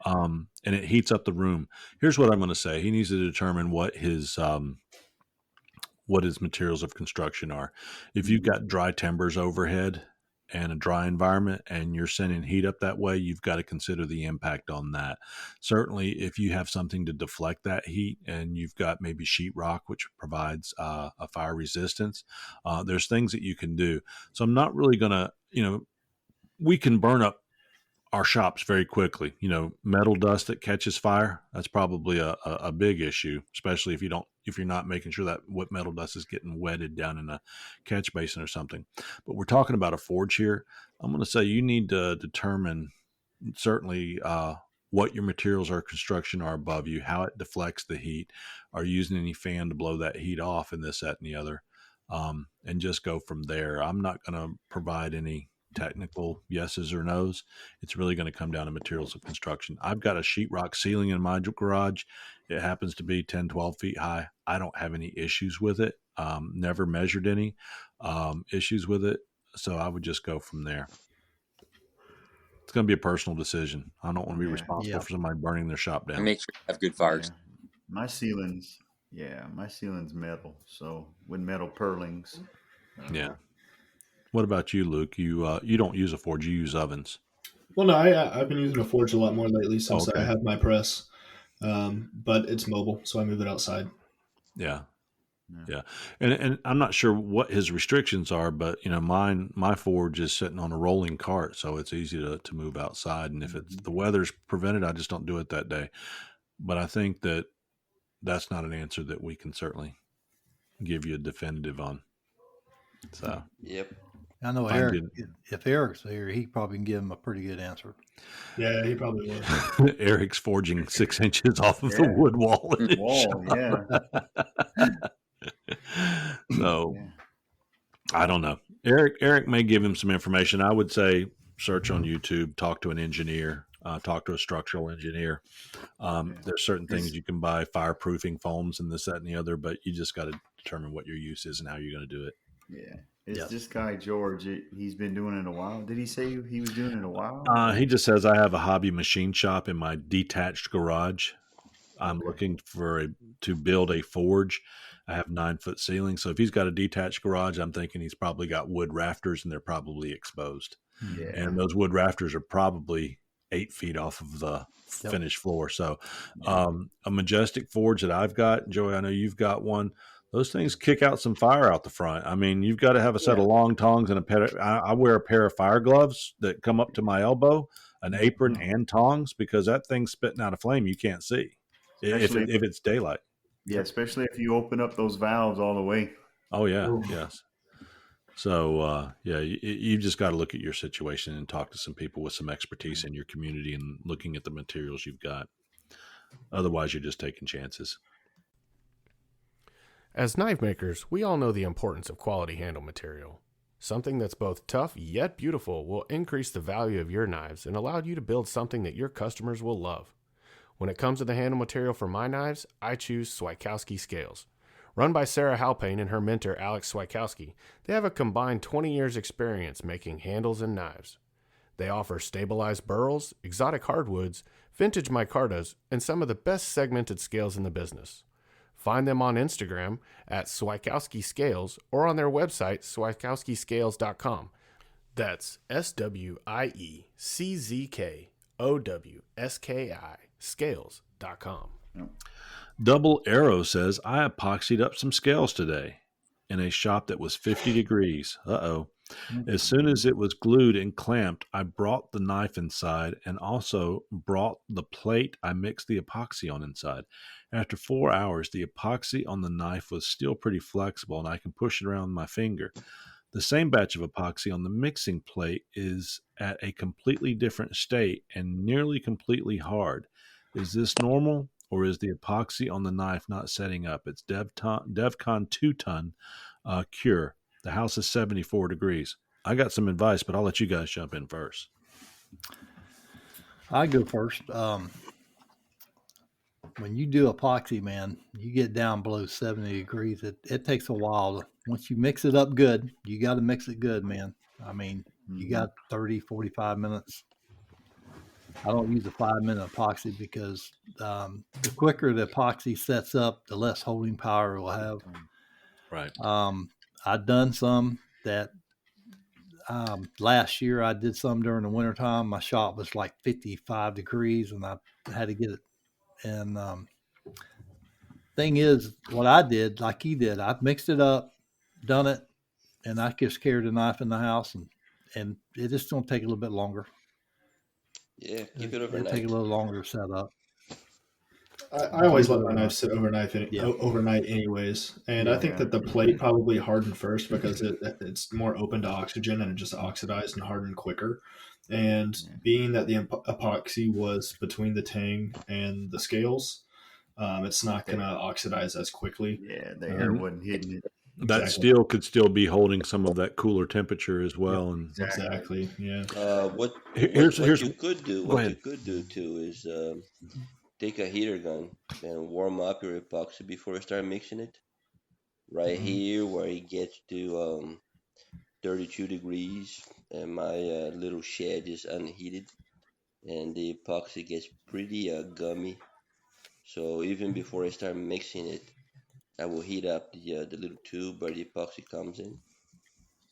and it heats up the room. Here's what I'm going to say: he needs to determine what his materials of construction are. If you've got dry timbers overhead and a dry environment and you're sending heat up that way, you've got to consider the impact on that. Certainly, if you have something to deflect that heat and you've got maybe sheetrock, which provides a fire resistance, there's things that you can do. So I'm not really going to, we can burn up our shops very quickly. Metal dust that catches fire, that's probably a big issue, especially if you're not making sure that what metal dust is getting wetted down in a catch basin or something. But we're talking about a forge here. I'm going to say you need to determine certainly what your materials or construction are above you, how it deflects the heat, are you using any fan to blow that heat off, and this, that, and the other, and just go from there. I'm not going to provide any technical yeses or nos. It's really going to come down to materials of construction. I've got a sheetrock ceiling in my garage. It happens to be 10, 12 feet high. I don't have any issues with it. Never measured any issues with it. So I would just go from there. It's going to be a personal decision. I don't want to be responsible for somebody burning their shop down. And make sure you have good fires. My ceiling's metal. So with metal purlings. Yeah. What about you, Luke? You don't use a forge; you use ovens. Well, no, I've been using a forge a lot more lately since I have my press, but it's mobile, so I move it outside. Yeah, and I'm not sure what his restrictions are, but my forge is sitting on a rolling cart, so it's easy to move outside. And if it's the weather's prevented, I just don't do it that day. But I think that's not an answer that we can certainly give you a definitive on. So yep. I know Eric. If Eric's here, he probably can give him a pretty good answer. Yeah, he probably will. Eric's forging 6 inches off of the wood wall. So I don't know. Eric may give him some information. I would say search on YouTube, talk to an engineer, talk to a structural engineer. There's certain things you can buy, fireproofing foams and this, that, and the other, but you just got to determine what your use is and how you're going to do it. Yeah. This guy, George, he's been doing it a while. Did he say he was doing it a while? He just says, I have a hobby machine shop in my detached garage. I'm looking to build a forge. I have 9-foot ceilings. So if he's got a detached garage, I'm thinking he's probably got wood rafters and they're probably exposed. Yeah. And those wood rafters are probably 8 feet off of the finished floor. So a Majestic forge that I've got, Joey, I know you've got one. Those things kick out some fire out the front. I mean, you've got to have a set of long tongs and I wear a pair of fire gloves that come up to my elbow, an apron and tongs, because that thing's spitting out a flame you can't see if it's daylight. Yeah, especially if you open up those valves all the way. Oh, yeah. Ooh. Yes. So, you just got to look at your situation and talk to some people with some expertise in your community and looking at the materials you've got. Otherwise, you're just taking chances. As knife makers, we all know the importance of quality handle material. Something that's both tough yet beautiful will increase the value of your knives and allow you to build something that your customers will love. When it comes to the handle material for my knives, I choose Swikowski Scales. Run by Sarah Halpane and her mentor Alex Swikowski, they have a combined 20 years experience making handles and knives. They offer stabilized burls, exotic hardwoods, vintage micartas, and some of the best segmented scales in the business. Find them on Instagram at Swikowski Scales or on their website, swikowskiscales.com. That's SWIECZKOWSKI scales.com. Double Arrow says, I epoxied up some scales today in a shop that was 50 degrees. As soon as it was glued and clamped, I brought the knife inside and also brought the plate I mixed the epoxy on inside. After 4 hours, the epoxy on the knife was still pretty flexible and I can push it around my finger. The same batch of epoxy on the mixing plate is at a completely different state and nearly completely hard. Is this normal, or is the epoxy on the knife not setting up? It's DevCon 2-ton cure. The house is 74 degrees. I got some advice, but I'll let you guys jump in first. I go first. When you do epoxy, man, you get down below 70 degrees. It takes a while. Once you mix it up good, you got to mix it good, man. I mean, you got 30, 45 minutes. I don't use a 5-minute epoxy because the quicker the epoxy sets up, the less holding power it will have. Right. I've done some that last year I did some during the wintertime. My shop was like 55 degrees and I had to get it. And thing is, what I did, like he did, I mixed it up, done it, and I just carried a knife in the house, and it just going to take a little bit longer. Yeah, keep it It'll overnight. take a little longer to set up. I always let my knife sit overnight anyways. And I think that the plate probably hardened first because it's more open to oxygen and it just oxidized and hardened quicker. And being that the epoxy was between the tang and the scales, it's not going to oxidize as quickly. Yeah, the air wasn't hitting it. That steel could still be holding some of that cooler temperature as well. And exactly. Yeah. What you could do too is take a heater gun and warm up your epoxy before you start mixing it. Right here, where it gets to 32 degrees, and my little shed is unheated, and the epoxy gets pretty gummy. So even before I start mixing it, I will heat up the little tube where the epoxy comes in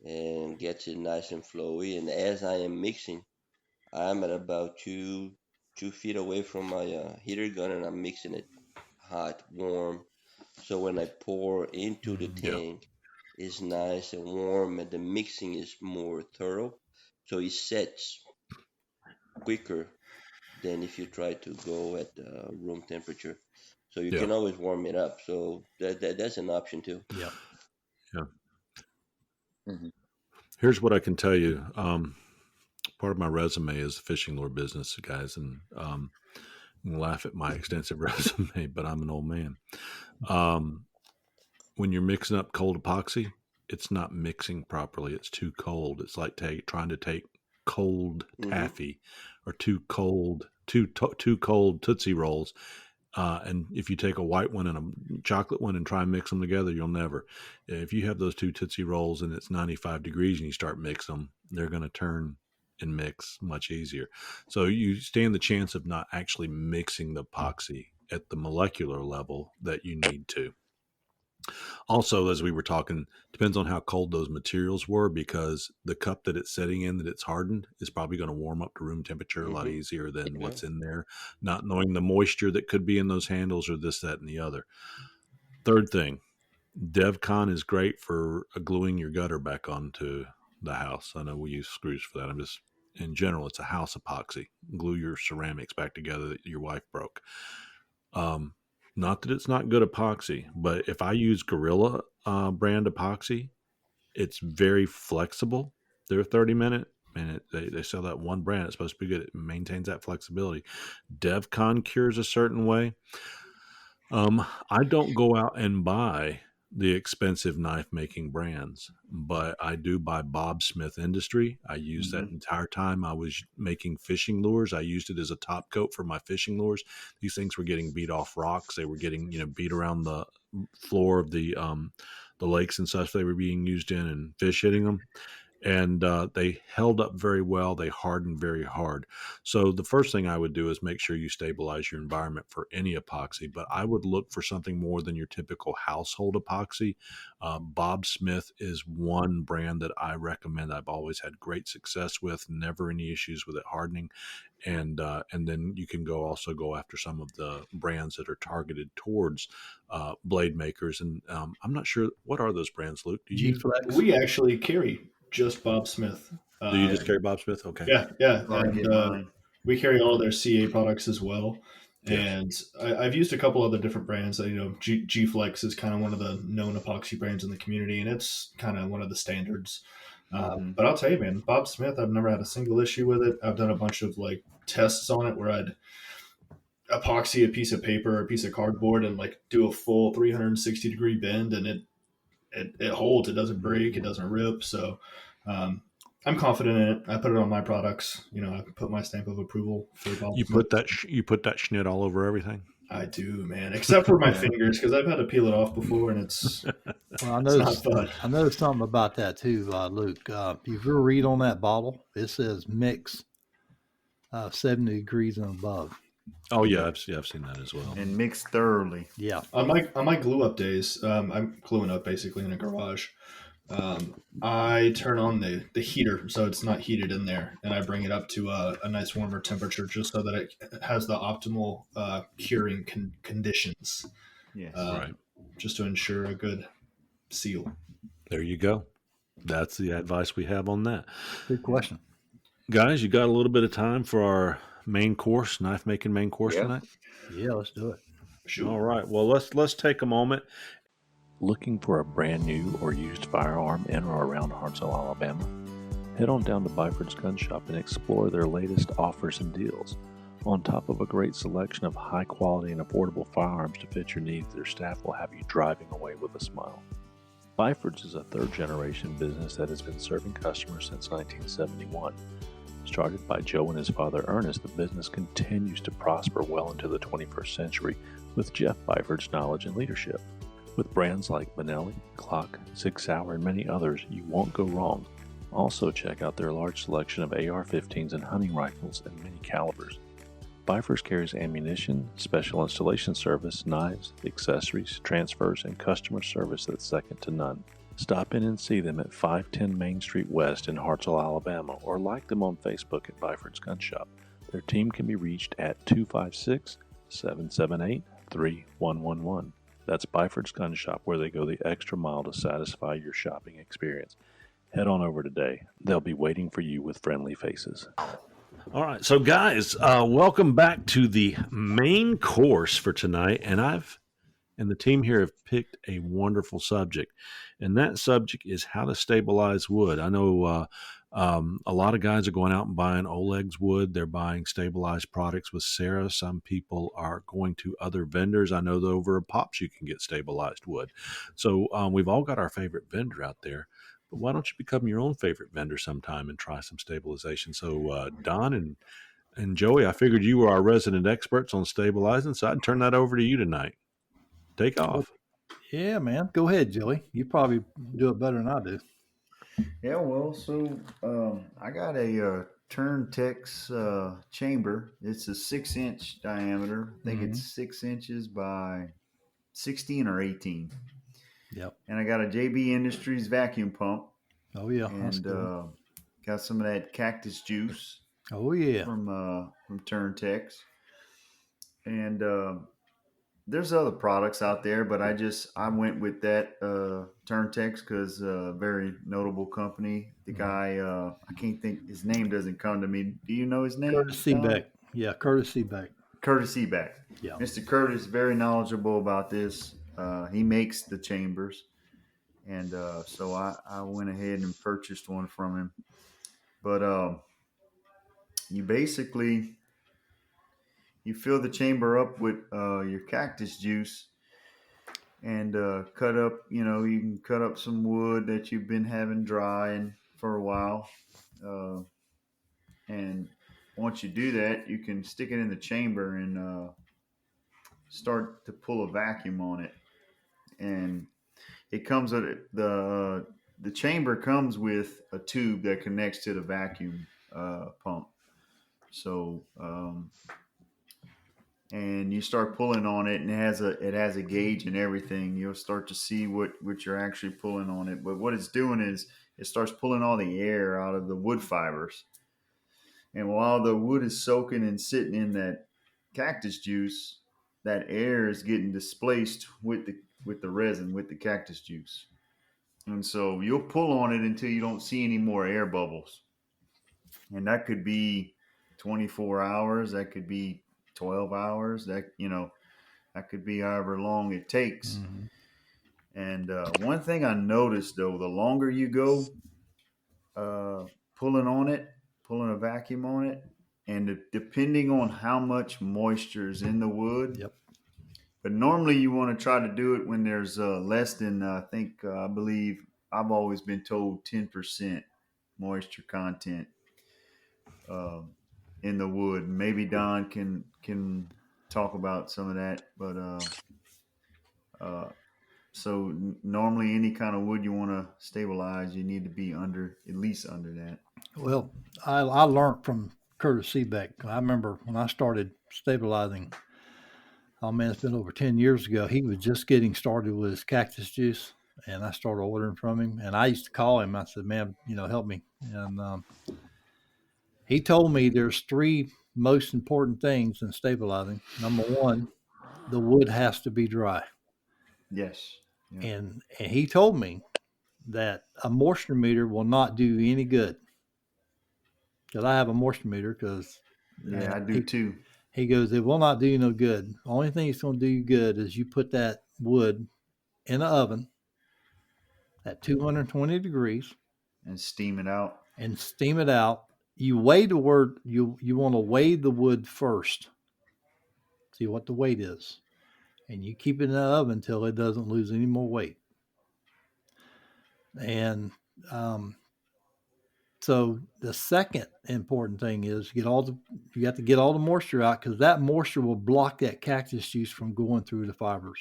and gets it nice and flowy. And as I am mixing, I'm at about 2 feet away from my heater gun, and I'm mixing it hot, warm. So when I pour into the tank, it's nice and warm, and the mixing is more thorough. So it sets quicker than if you try to go at room temperature. So you can always warm it up. So that's an option too. Yeah. Here's what I can tell you. Part of my resume is the fishing lure business, guys, and you laugh at my extensive resume, but I'm an old man. When you're mixing up cold epoxy, it's not mixing properly. It's too cold. It's like trying to take cold taffy or too cold Tootsie Rolls. And if you take a white one and a chocolate one and try and mix them together, you'll never. If you have those two Tootsie Rolls and it's 95 degrees and you start mixing them, they're going to turn and mix much easier. So you stand the chance of not actually mixing the epoxy at the molecular level that you need to. Also, as we were talking, depends on how cold those materials were, because the cup that it's sitting in, that it's hardened, is probably going to warm up to room temperature a lot easier than what's in there, not knowing the moisture that could be in those handles or this, that, and the other. Third thing, DevCon is great for gluing your gutter back onto the house. I know we use screws for that. I'm just, in general, it's a house epoxy. Glue your ceramics back together that your wife broke. Not that it's not good epoxy, but if I use Gorilla brand epoxy, it's very flexible. They're 30-minute, and they sell that one brand. It's supposed to be good. It maintains that flexibility. DevCon cures a certain way. I don't go out and buy the expensive knife making brands, but I do buy Bob Smith Industry. I used that entire time I was making fishing lures. I used it as a top coat for my fishing lures. These things were getting beat off rocks. They were getting, beat around the floor of the lakes and such they were being used in, and fish hitting them. And they held up very well. They hardened very hard. So the first thing I would do is make sure you stabilize your environment for any epoxy. But I would look for something more than your typical household epoxy. Bob Smith is one brand that I recommend. I've always had great success with, never any issues with it hardening. And then you can also go after some of the brands that are targeted towards blade makers. And I'm not sure, what are those brands, Luke? We actually carry just Bob Smith. Do you just carry Bob Smith? Okay. Yeah, Before I get and mine. we carry all of their CA products as well. Yes. And I've used a couple other different brands. G Flex is kind of one of the known epoxy brands in the community, and it's kind of one of the standards. But I'll tell you, man, Bob Smith, I've never had a single issue with it. I've done a bunch of like tests on it where I'd epoxy a piece of paper or a piece of cardboard and like do a full 360-degree bend, and it holds. It doesn't break. It doesn't rip. So I'm confident in it. I put it on my products. I put my stamp of approval for Bob You Smith. put that schnitt all over everything? I do, man, except for my fingers, because I've had to peel it off before, and it's Well, not fun. I know something about that too, Luke. If you ever read on that bottle, it says mix 70 degrees and above. Oh yeah, I've seen that as well. And mixed thoroughly. Yeah. On my glue up days, I'm gluing up basically in a garage. I turn on the heater so it's not heated in there, and I bring it up to a nice warmer temperature just so that it has the optimal curing conditions. Yes. Right. Just to ensure a good seal. There you go. That's the advice we have on that. Good question. Guys, you got a little bit of time for our knife making main course tonight? Yeah, let's do it. Sure. All right. Well, let's take a moment. Looking for a brand new or used firearm in or around Hartselle, Alabama? Head on down to Byford's Gun Shop and explore their latest offers and deals. On top of a great selection of high quality and affordable firearms to fit your needs, their staff will have you driving away with a smile. Byford's is a third generation business that has been serving customers since 1971. Started by Joe and his father Ernest, the business continues to prosper well into the 21st century with Jeff Byford's knowledge and leadership. With brands like Benelli, Clock, Sig Sauer, and many others, you won't go wrong. Also check out their large selection of AR-15s and hunting rifles in many calibers. Byford's carries ammunition, special installation service, knives, accessories, transfers, and customer service that's second to none. Stop in and see them at 510 Main Street West in Hartselle, Alabama, or like them on Facebook at Byford's Gun Shop. Their team can be reached at 256-778-3111. That's Byford's Gun Shop, where they go the extra mile to satisfy your shopping experience. Head on over today. They'll be waiting for you with friendly faces. All right, so guys, welcome back to the main course for tonight, and the team here have picked a wonderful subject, and that subject is how to stabilize wood. I know a lot of guys are going out and buying Oleg's wood. They're buying stabilized products with Sarah. Some people are going to other vendors. I know that over at Pops you can get stabilized wood. So we've all got our favorite vendor out there. But why don't you become your own favorite vendor sometime and try some stabilization? So Don and Joey, I figured you were our resident experts on stabilizing, so I'd turn that over to you tonight. Take off. Yeah, man. Go ahead, Joey. You probably do it better than I do. Yeah, well, so I got a Turntex chamber. It's a 6-inch diameter. I think it's 6 inches by 16 or 18. Yep. And I got a JB Industries vacuum pump. Oh yeah. And got some of that cactus juice. Oh yeah. From Turntex. And there's other products out there, but I went with that Turntex because very notable company. The guy, I can't think, his name doesn't come to me. Do you know his name? Curtis Seebeck. Yeah, Curtis Seebeck. Curtis Seebeck. Yeah. Mr. Curtis, very knowledgeable about this. He makes the chambers. And so I went ahead and purchased one from him. But you basically... You fill the chamber up with your cactus juice and cut up, you can cut up some wood that you've been having drying for a while. And once you do that, you can stick it in the chamber and start to pull a vacuum on it. And it comes with the chamber comes with a tube that connects to the vacuum pump. So, and you start pulling on it, and it has a gauge and everything. You'll start to see what you're actually pulling on it. But what it's doing is it starts pulling all the air out of the wood fibers. And while the wood is soaking and sitting in that cactus juice, that air is getting displaced with the resin, with the cactus juice. And so you'll pull on it until you don't see any more air bubbles. And that could be 24 hours. That could be 12 hours. That could be however long it takes. Mm-hmm. And one thing I noticed, though, the longer you go pulling a vacuum on it, and depending on how much moisture is in the wood. Yep. But normally you want to try to do it when there's less than, I believe I've always been told 10% moisture content in the wood. Maybe Don can talk about some of that, but so normally any kind of wood you want to stabilize, you need to be at least under that. Well, I learned from Curtis Seebeck. I remember when I started stabilizing, oh man, it's been over 10 years ago. He was just getting started with his cactus juice, and I started ordering from him. And I used to call him. I said, man, help me. And he told me there's 3 most important things in stabilizing. Number 1, the wood has to be dry. Yes. Yeah. And he told me that a moisture meter will not do any good. Because I have a moisture meter. I do too. He goes, it will not do you no good. The only thing it's going to do you good is you put that wood in the oven at 220 degrees and steam it out. You weigh the wood. You want to weigh the wood first. See what the weight is, and you keep it in the oven until it doesn't lose any more weight. And so the second important thing is you got to get all the moisture out, because that moisture will block that cactus juice from going through the fibers.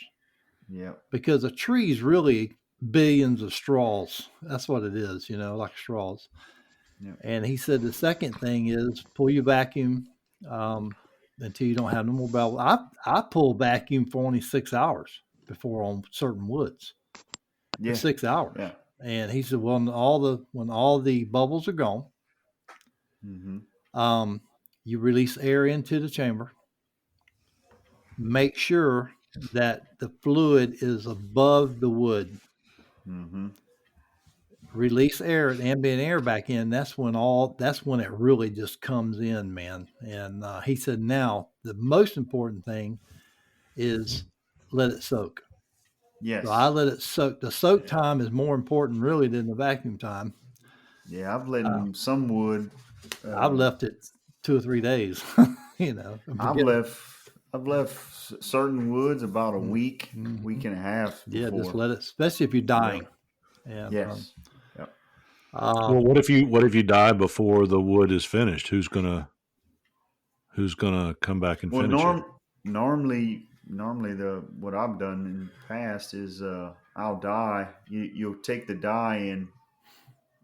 Yeah. Because a tree is really billions of straws. That's what it is, like straws. Yeah. And he said the second thing is pull your vacuum until you don't have no more bubble. I pull vacuum for only 6 hours before on certain woods. Yeah. 6 hours. Yeah. And he said, well, when all the bubbles are gone, you release air into the chamber. Make sure that the fluid is above the wood. Mm-hmm. Release air, ambient air back in. That's when it really just comes in, man. And he said, now the most important thing is let it soak. Yes. So I let it soak. The soak time is more important really than the vacuum time. Yeah, I've let some wood. I've left it 2 or 3 days. I've left certain woods about a week, week and a half. Yeah, just let it, especially if you're dying. Yeah. And, yes. Well, what if you die before the wood is finished? Who's gonna come back and finish it? Normally, what I've done in the past is I'll die. You'll take the dye and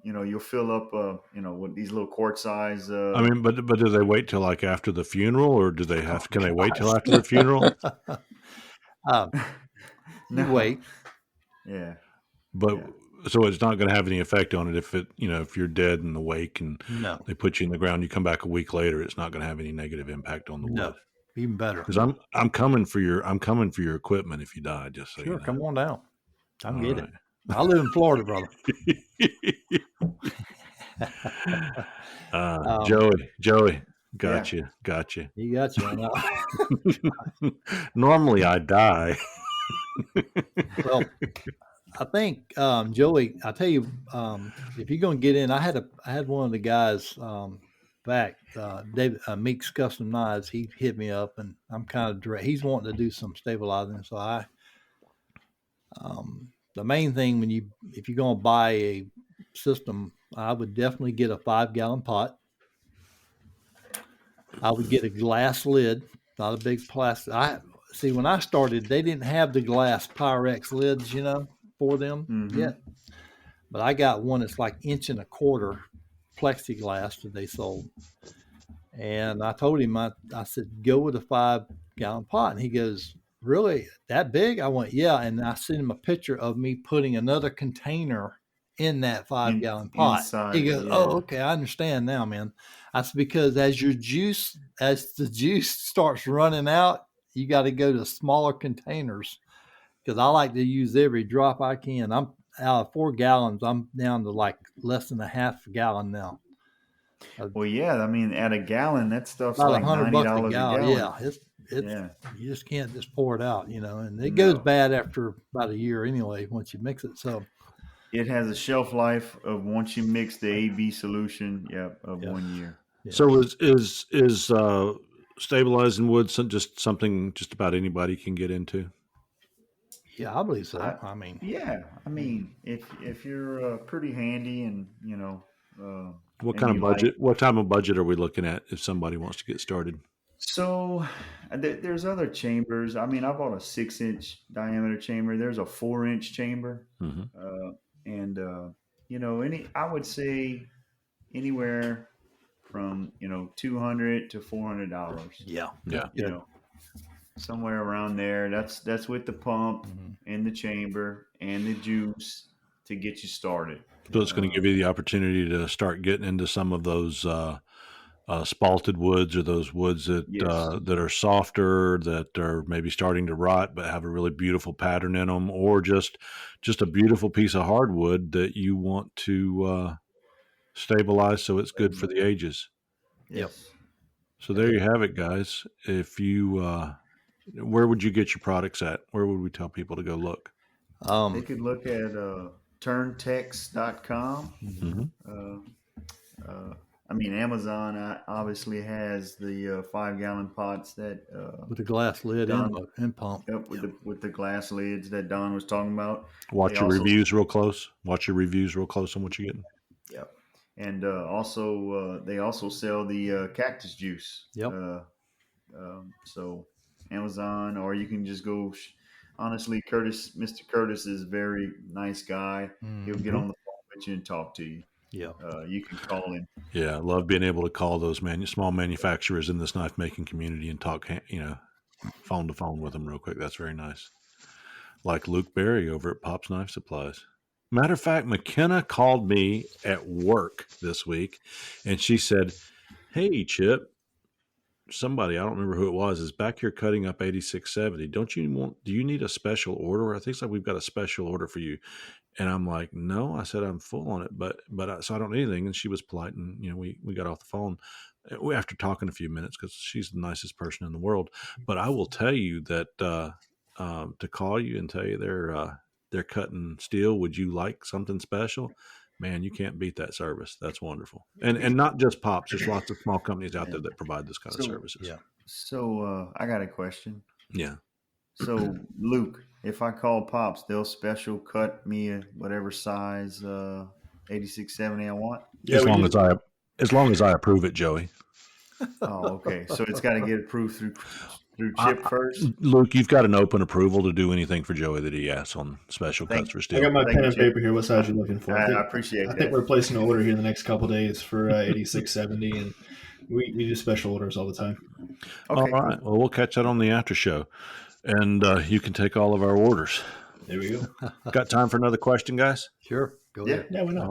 you'll fill up with these little quart size. But do they wait till like after the funeral, or do they have? Can they wait till after the funeral? You wait. Yeah. But. Yeah. So it's not going to have any effect on it if you're dead in the wake and they put you in the ground, you come back a week later, it's not going to have any negative impact on the wood. Even better. Because I'm coming for your equipment if you die. Just so sure, you know. Come on down. I can get it. I live in Florida, brother. Joey, got you. You got you. Normally I die. Well. I think, Joey, I tell you, if you're going to get in, I had one of the guys back, David Meek's Custom Knives. He hit me up, and I'm kind of direct. He's wanting to do some stabilizing. So the main thing if you're going to buy a system, I would definitely get a 5-gallon pot. I would get a glass lid, not a big plastic. See, when I started, they didn't have the glass Pyrex lids, for them yet. But I got one that's like 1.25 inch plexiglass that they sold. And I told him, I said, go with a 5-gallon pot. And he goes, really? That big? I went, yeah. And I sent him a picture of me putting another container in that 5-gallon pot. Inside, he goes, oh, okay, I understand now, man. I said, because as the juice starts running out, you got to go to smaller containers. Because I like to use every drop I can. out of 4 gallons, I'm down to like less than a half gallon now. Well, yeah, I mean, at a gallon, that stuff's About like $100 $90 a a gallon. gallon. Yeah, it's Yeah. you just can't just pour it out, and it goes bad after about a year anyway once you mix it. So it has a shelf life of once you mix the AB solution, of 1 year. Yeah. So is stabilizing wood just something just about anybody can get into? Yeah, I believe so. I mean, if you're pretty handy and what kind of budget? What type of budget are we looking at if somebody wants to get started? So there's other chambers. I mean, I bought a 6-inch diameter chamber. There's a 4-inch chamber, and I would say anywhere from $200 to $400. Yeah. Somewhere around there. That's with the pump and the chamber and the juice to get you started. So it's going to give you the opportunity to start getting into some of those spalted woods, or those woods that that are softer, that are maybe starting to rot but have a really beautiful pattern in them, or just a beautiful piece of hardwood that you want to stabilize so it's good for the ages. Yep. So there you have it, guys. If you where would you get your products at? Where would we tell people to go look? They could look at turntex.com. I mean, Amazon obviously has the 5-gallon pots that with the glass lid and pump. Yep, with the glass lids that Don was talking about. Watch your reviews real close. Watch your reviews real close on what you're getting. Yep, and also they also sell the cactus juice. Yep. So Amazon, or you can just go. Honestly, Mr. Curtis is a very nice guy. He'll get on the phone with you and talk to you. Yeah. You can call him. Yeah, I love being able to call those small manufacturers in this knife making community and talk, phone to phone with them real quick. That's very nice. Like Luke Berry over at Pop's Knife Supplies. Matter of fact, McKenna called me at work this week, and she said, "Hey, Chip, somebody, I don't remember who it was, is back here cutting up 8670. Do you need a special order? I think it's like we've got a special order for you." And I'm like, "No," I said, "I'm full on it, but so I don't need anything." And she was polite, and we got off the phone after talking a few minutes, because she's the nicest person in the world. But I will tell you that to call you and tell you they're cutting steel, would you like something special? Man, you can't beat that service. That's wonderful. And not just Pops. There's lots of small companies out there that provide this kind of services. Yeah. So I got a question. Yeah. So Luke, if I call Pops, they'll special cut me whatever size 8670 I want. Yeah, as long as I approve it, Joey. Oh, okay. So it's got to get approved through Chip first. Luke, you've got an open approval to do anything for Joey that he asks on special cuts for steel. I got my pen and paper here. What size are you looking for? I appreciate that. I think we're placing an order here in the next couple of days for 8670, and we do special orders all the time. Okay. All right. Well, we'll catch that on the after show, and you can take all of our orders. There we go. Got time for another question, guys? Sure. Go ahead. Yeah, why not?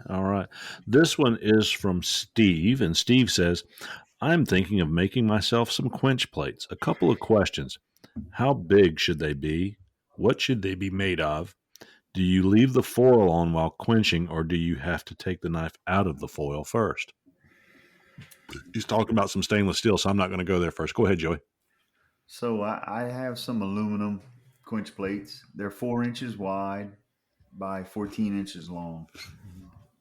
All right. This one is from Steve, and Steve says, "I'm thinking of making myself some quench plates. A couple of questions. How big should they be? What should they be made of? Do you leave the foil on while quenching, or do you have to take the knife out of the foil first?" He's talking about some stainless steel, so I'm not going to go there first. Go ahead, Joey. So I have some aluminum quench plates. They're 4 inches wide by 14 inches long.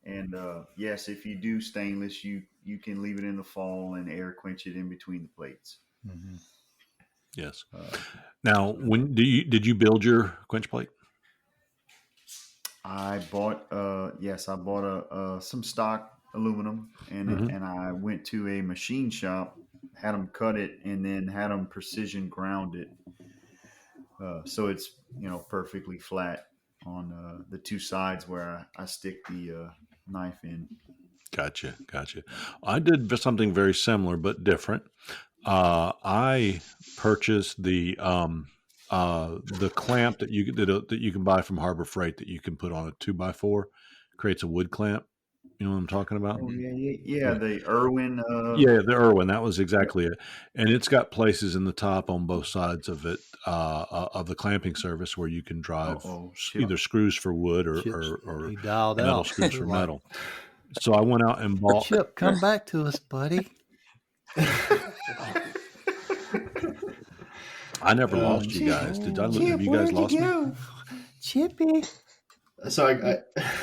And yes, if you do stainless, you can leave it in the fall and air quench it in between the plates. Mm-hmm. Yes. Now, did you build your quench plate? I bought some stock aluminum, and I went to a machine shop, had them cut it, and then had them precision ground it, so it's perfectly flat on the two sides where I stick the knife in. Gotcha. I did something very similar but different. I purchased the clamp that you can buy from Harbor Freight that you can put on a 2x4. Creates a wood clamp, You know what I'm talking about? Oh yeah. The Irwin. Yeah, the Irwin. That was exactly it. And it's got places in the top on both sides of it, of the clamping surface, where you can drive either screws for wood or He dialed metal out. screws for Like, metal. So I went out and bought. Chip, come back to us, buddy. I never lost you guys. Have you guys lost me? Chippy. So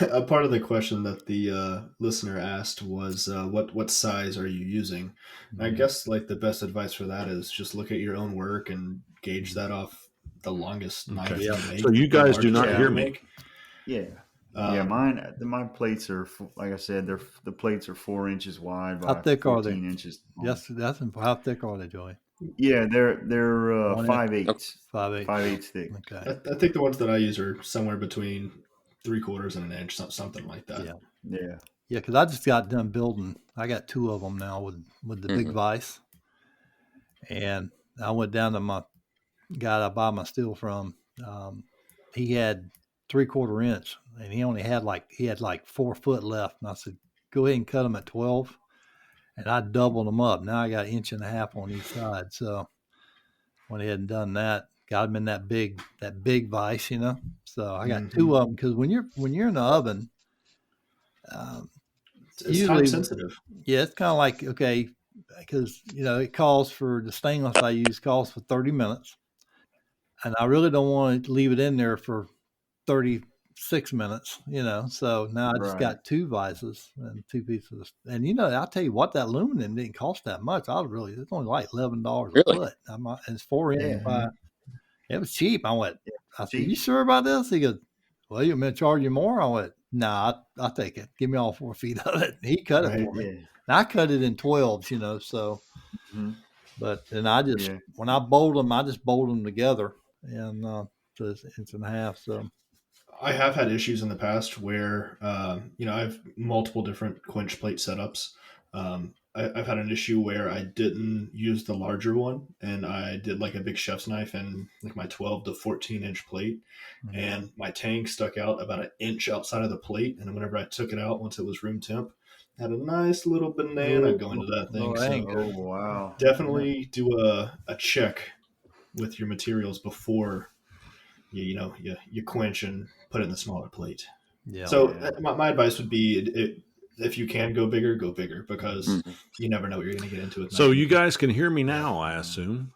a part of the question that the listener asked was what size are you using? And I guess like the best advice for that is just look at your own work and gauge that off the longest knife you make. So you guys do not hear me. Make. Yeah. My plates are, like I said, the plates are 4 inches wide by How thick are they? 14 inches. Yes, that's how thick are they, Joey? Yeah, they're 5/8. 5/8. 5/8 thick. Okay. I think the ones that I use are somewhere between 3/4 and an inch, something like that. Yeah. Yeah. Yeah, because I just got done building. I got 2 of them now with the big vise, and I went down to my guy I buy my steel from. He had 3/4 inch, and he had like 4 foot left. And I said, go ahead and cut them at 12, and I doubled them up. Now I got 1.5 inches on each side. So went ahead and done that. Got them in that big vise, you know. So I got 2 of them because when you're in the oven, It's usually time sensitive. Yeah, it's kind of like, okay, because it calls for the stainless I use calls for 30 minutes, and I really don't want to leave it in there for 36 minutes, So now I just got 2 vises and 2 pieces, and I'll tell you what, that aluminum didn't cost that much. It's only like $11 a foot. And it's 4 inches by. It was cheap. I said, you sure about this? He goes, well, you want me to charge you more? I went, nah, I'll take it. Give me all 4 feet of it. He cut it for me. And I cut it in 12s, so. But then when I bolt them, I just bolt them together, and so it's 1.5 inches. So. I have had issues in the past where, I have multiple different quench plate setups. I've had an issue where I didn't use the larger one, and I did like a big chef's knife and like my 12 to 14 inch plate, and my tang stuck out about 1 inch outside of the plate. And whenever I took it out, once it was room temp, had a nice little banana go into that thing. Oh, wow. Definitely do a check with your materials before you quench and put it in the smaller plate. Yeah. So my advice would be, if you can go bigger, because you never know what you're going to get into. So you guys can hear me now, I assume.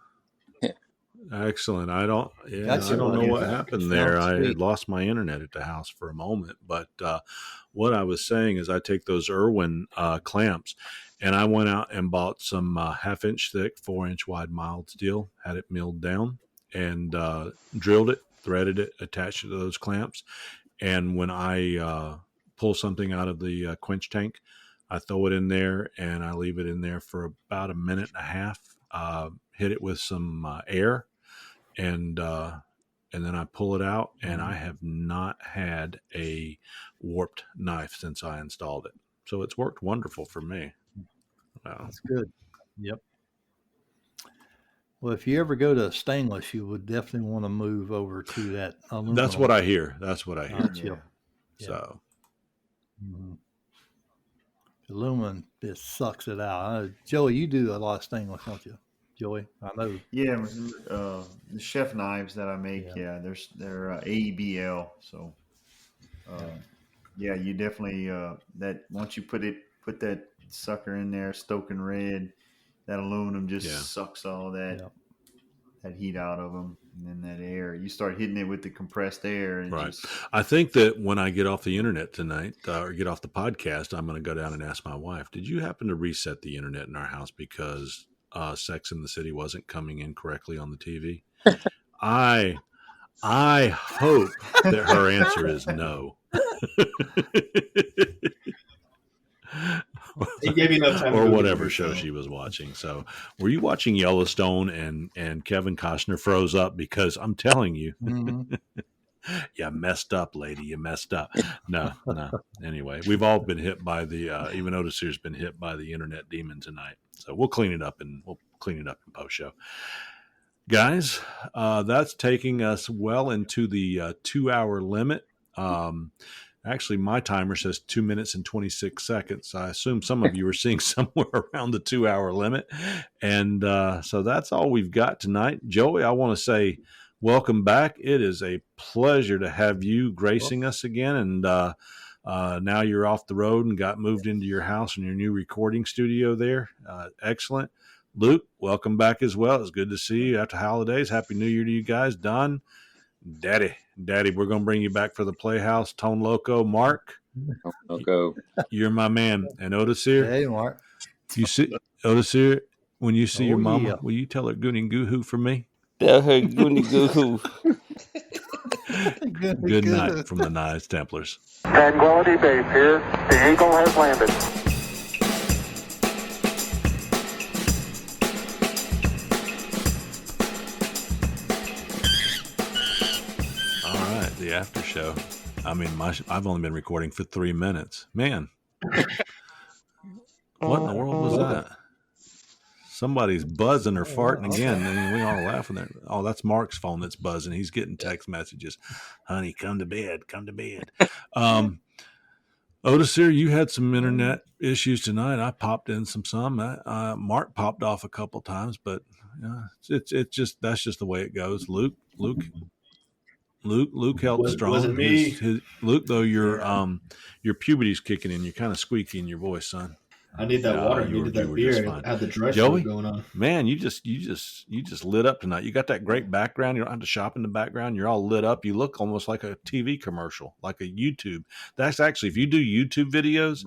Excellent. I don't know what happened there. I had lost my internet at the house for a moment, but what I was saying is I take those Irwin clamps, and I went out and bought some 1/2 inch thick, 4 inch wide mild steel, had it milled down, and drilled it, threaded it, attached it to those clamps. And when I pull something out of the quench tank, I throw it in there, and I leave it in there for about 1.5 minutes. Hit it with some air, and then I pull it out, and I have not had a warped knife since I installed it. So it's worked wonderful for me. That's good. Yep. Well, if you ever go to stainless, you would definitely want to move over to that aluminum. That's what I hear. Yeah. So. Aluminum, it sucks it out. Joey, you do a lot of stainless, don't you? Joey, I know. Yeah, the chef knives that I make, they're AEBL. So, you definitely that once you put that sucker in there, stoking red, that aluminum just sucks all that heat out of them, and then that air. You start hitting it with the compressed air, and right. I think that when I get off the internet tonight, or get off the podcast, I'm going to go down and ask my wife, did you happen to reset the internet in our house because Sex in the City wasn't coming in correctly on the TV? I hope that her answer is no. He gave you enough time or whatever show she was watching. So were you watching Yellowstone and Kevin Costner froze up? Because I'm telling you, you messed up, lady. You messed up. No. Anyway, we've all been hit by even Odacir's been hit by the internet demon tonight. So we'll clean it up in post show. Guys, that's taking us well into the 2-hour limit. Actually, my timer says 2 minutes and 26 seconds. I assume some of you are seeing somewhere around the 2-hour limit. And so that's all we've got tonight. Joey, I want to say welcome back. It is a pleasure to have you gracing us again. And now you're off the road and got moved into your house and your new recording studio there. Excellent. Luke, welcome back as well. It's good to see you after holidays. Happy New Year to you guys. Don, Daddy, we're going to bring you back for the Playhouse. Tone Loco, Marc. Loco. You're my man. And Odacir. Hey, Marc. You see, Odacir, when you see your mama, yeah. will you tell her Goonie Goo-hoo for me? Tell her Goonie Goo-hoo. Good night from the Knives Templars. Tranquility Base here. The Eagle has landed. The after show. I mean, I've only been recording for 3 minutes. Man, what in the world was that? Somebody's buzzing or farting again. I mean, we all laughing there. Oh, that's Marc's phone that's buzzing. He's getting text messages. Honey, come to bed. Come to bed. Odacir, you had some internet issues tonight. I popped in some. Marc popped off a couple times, but it's just that's just the way it goes. Luke held strong. Was it me? Luke, though, your puberty's kicking in. You're kind of squeaky in your voice, son. I need that water. I needed that beer. I had the dry Joey, going on. Man, you just lit up tonight. You got that great background. You don't have to shop in the background. You're all lit up. You look almost like a TV commercial, like a YouTube. That's actually, if you do YouTube videos,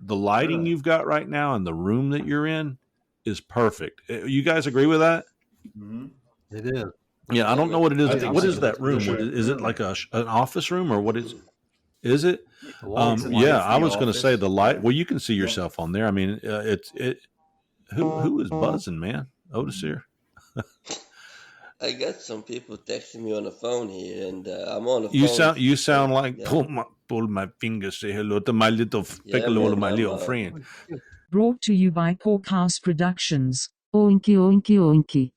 the lighting you've got right now and the room that you're in is perfect. You guys agree with that? Mm-hmm. It is. Yeah, I don't know what it is. What is that room? Sure. Is it like an office room or what is it? Is it? Yeah, I was going to say the light. Well, you can see yourself on there. I mean, who is buzzing, man? Odacir. I got some people texting me on the phone here, and I'm on the phone. You sound like pull my finger, say hello to my little piccolo, my little friend. Brought to you by Porkhouse Productions. Oinky oinky oinky.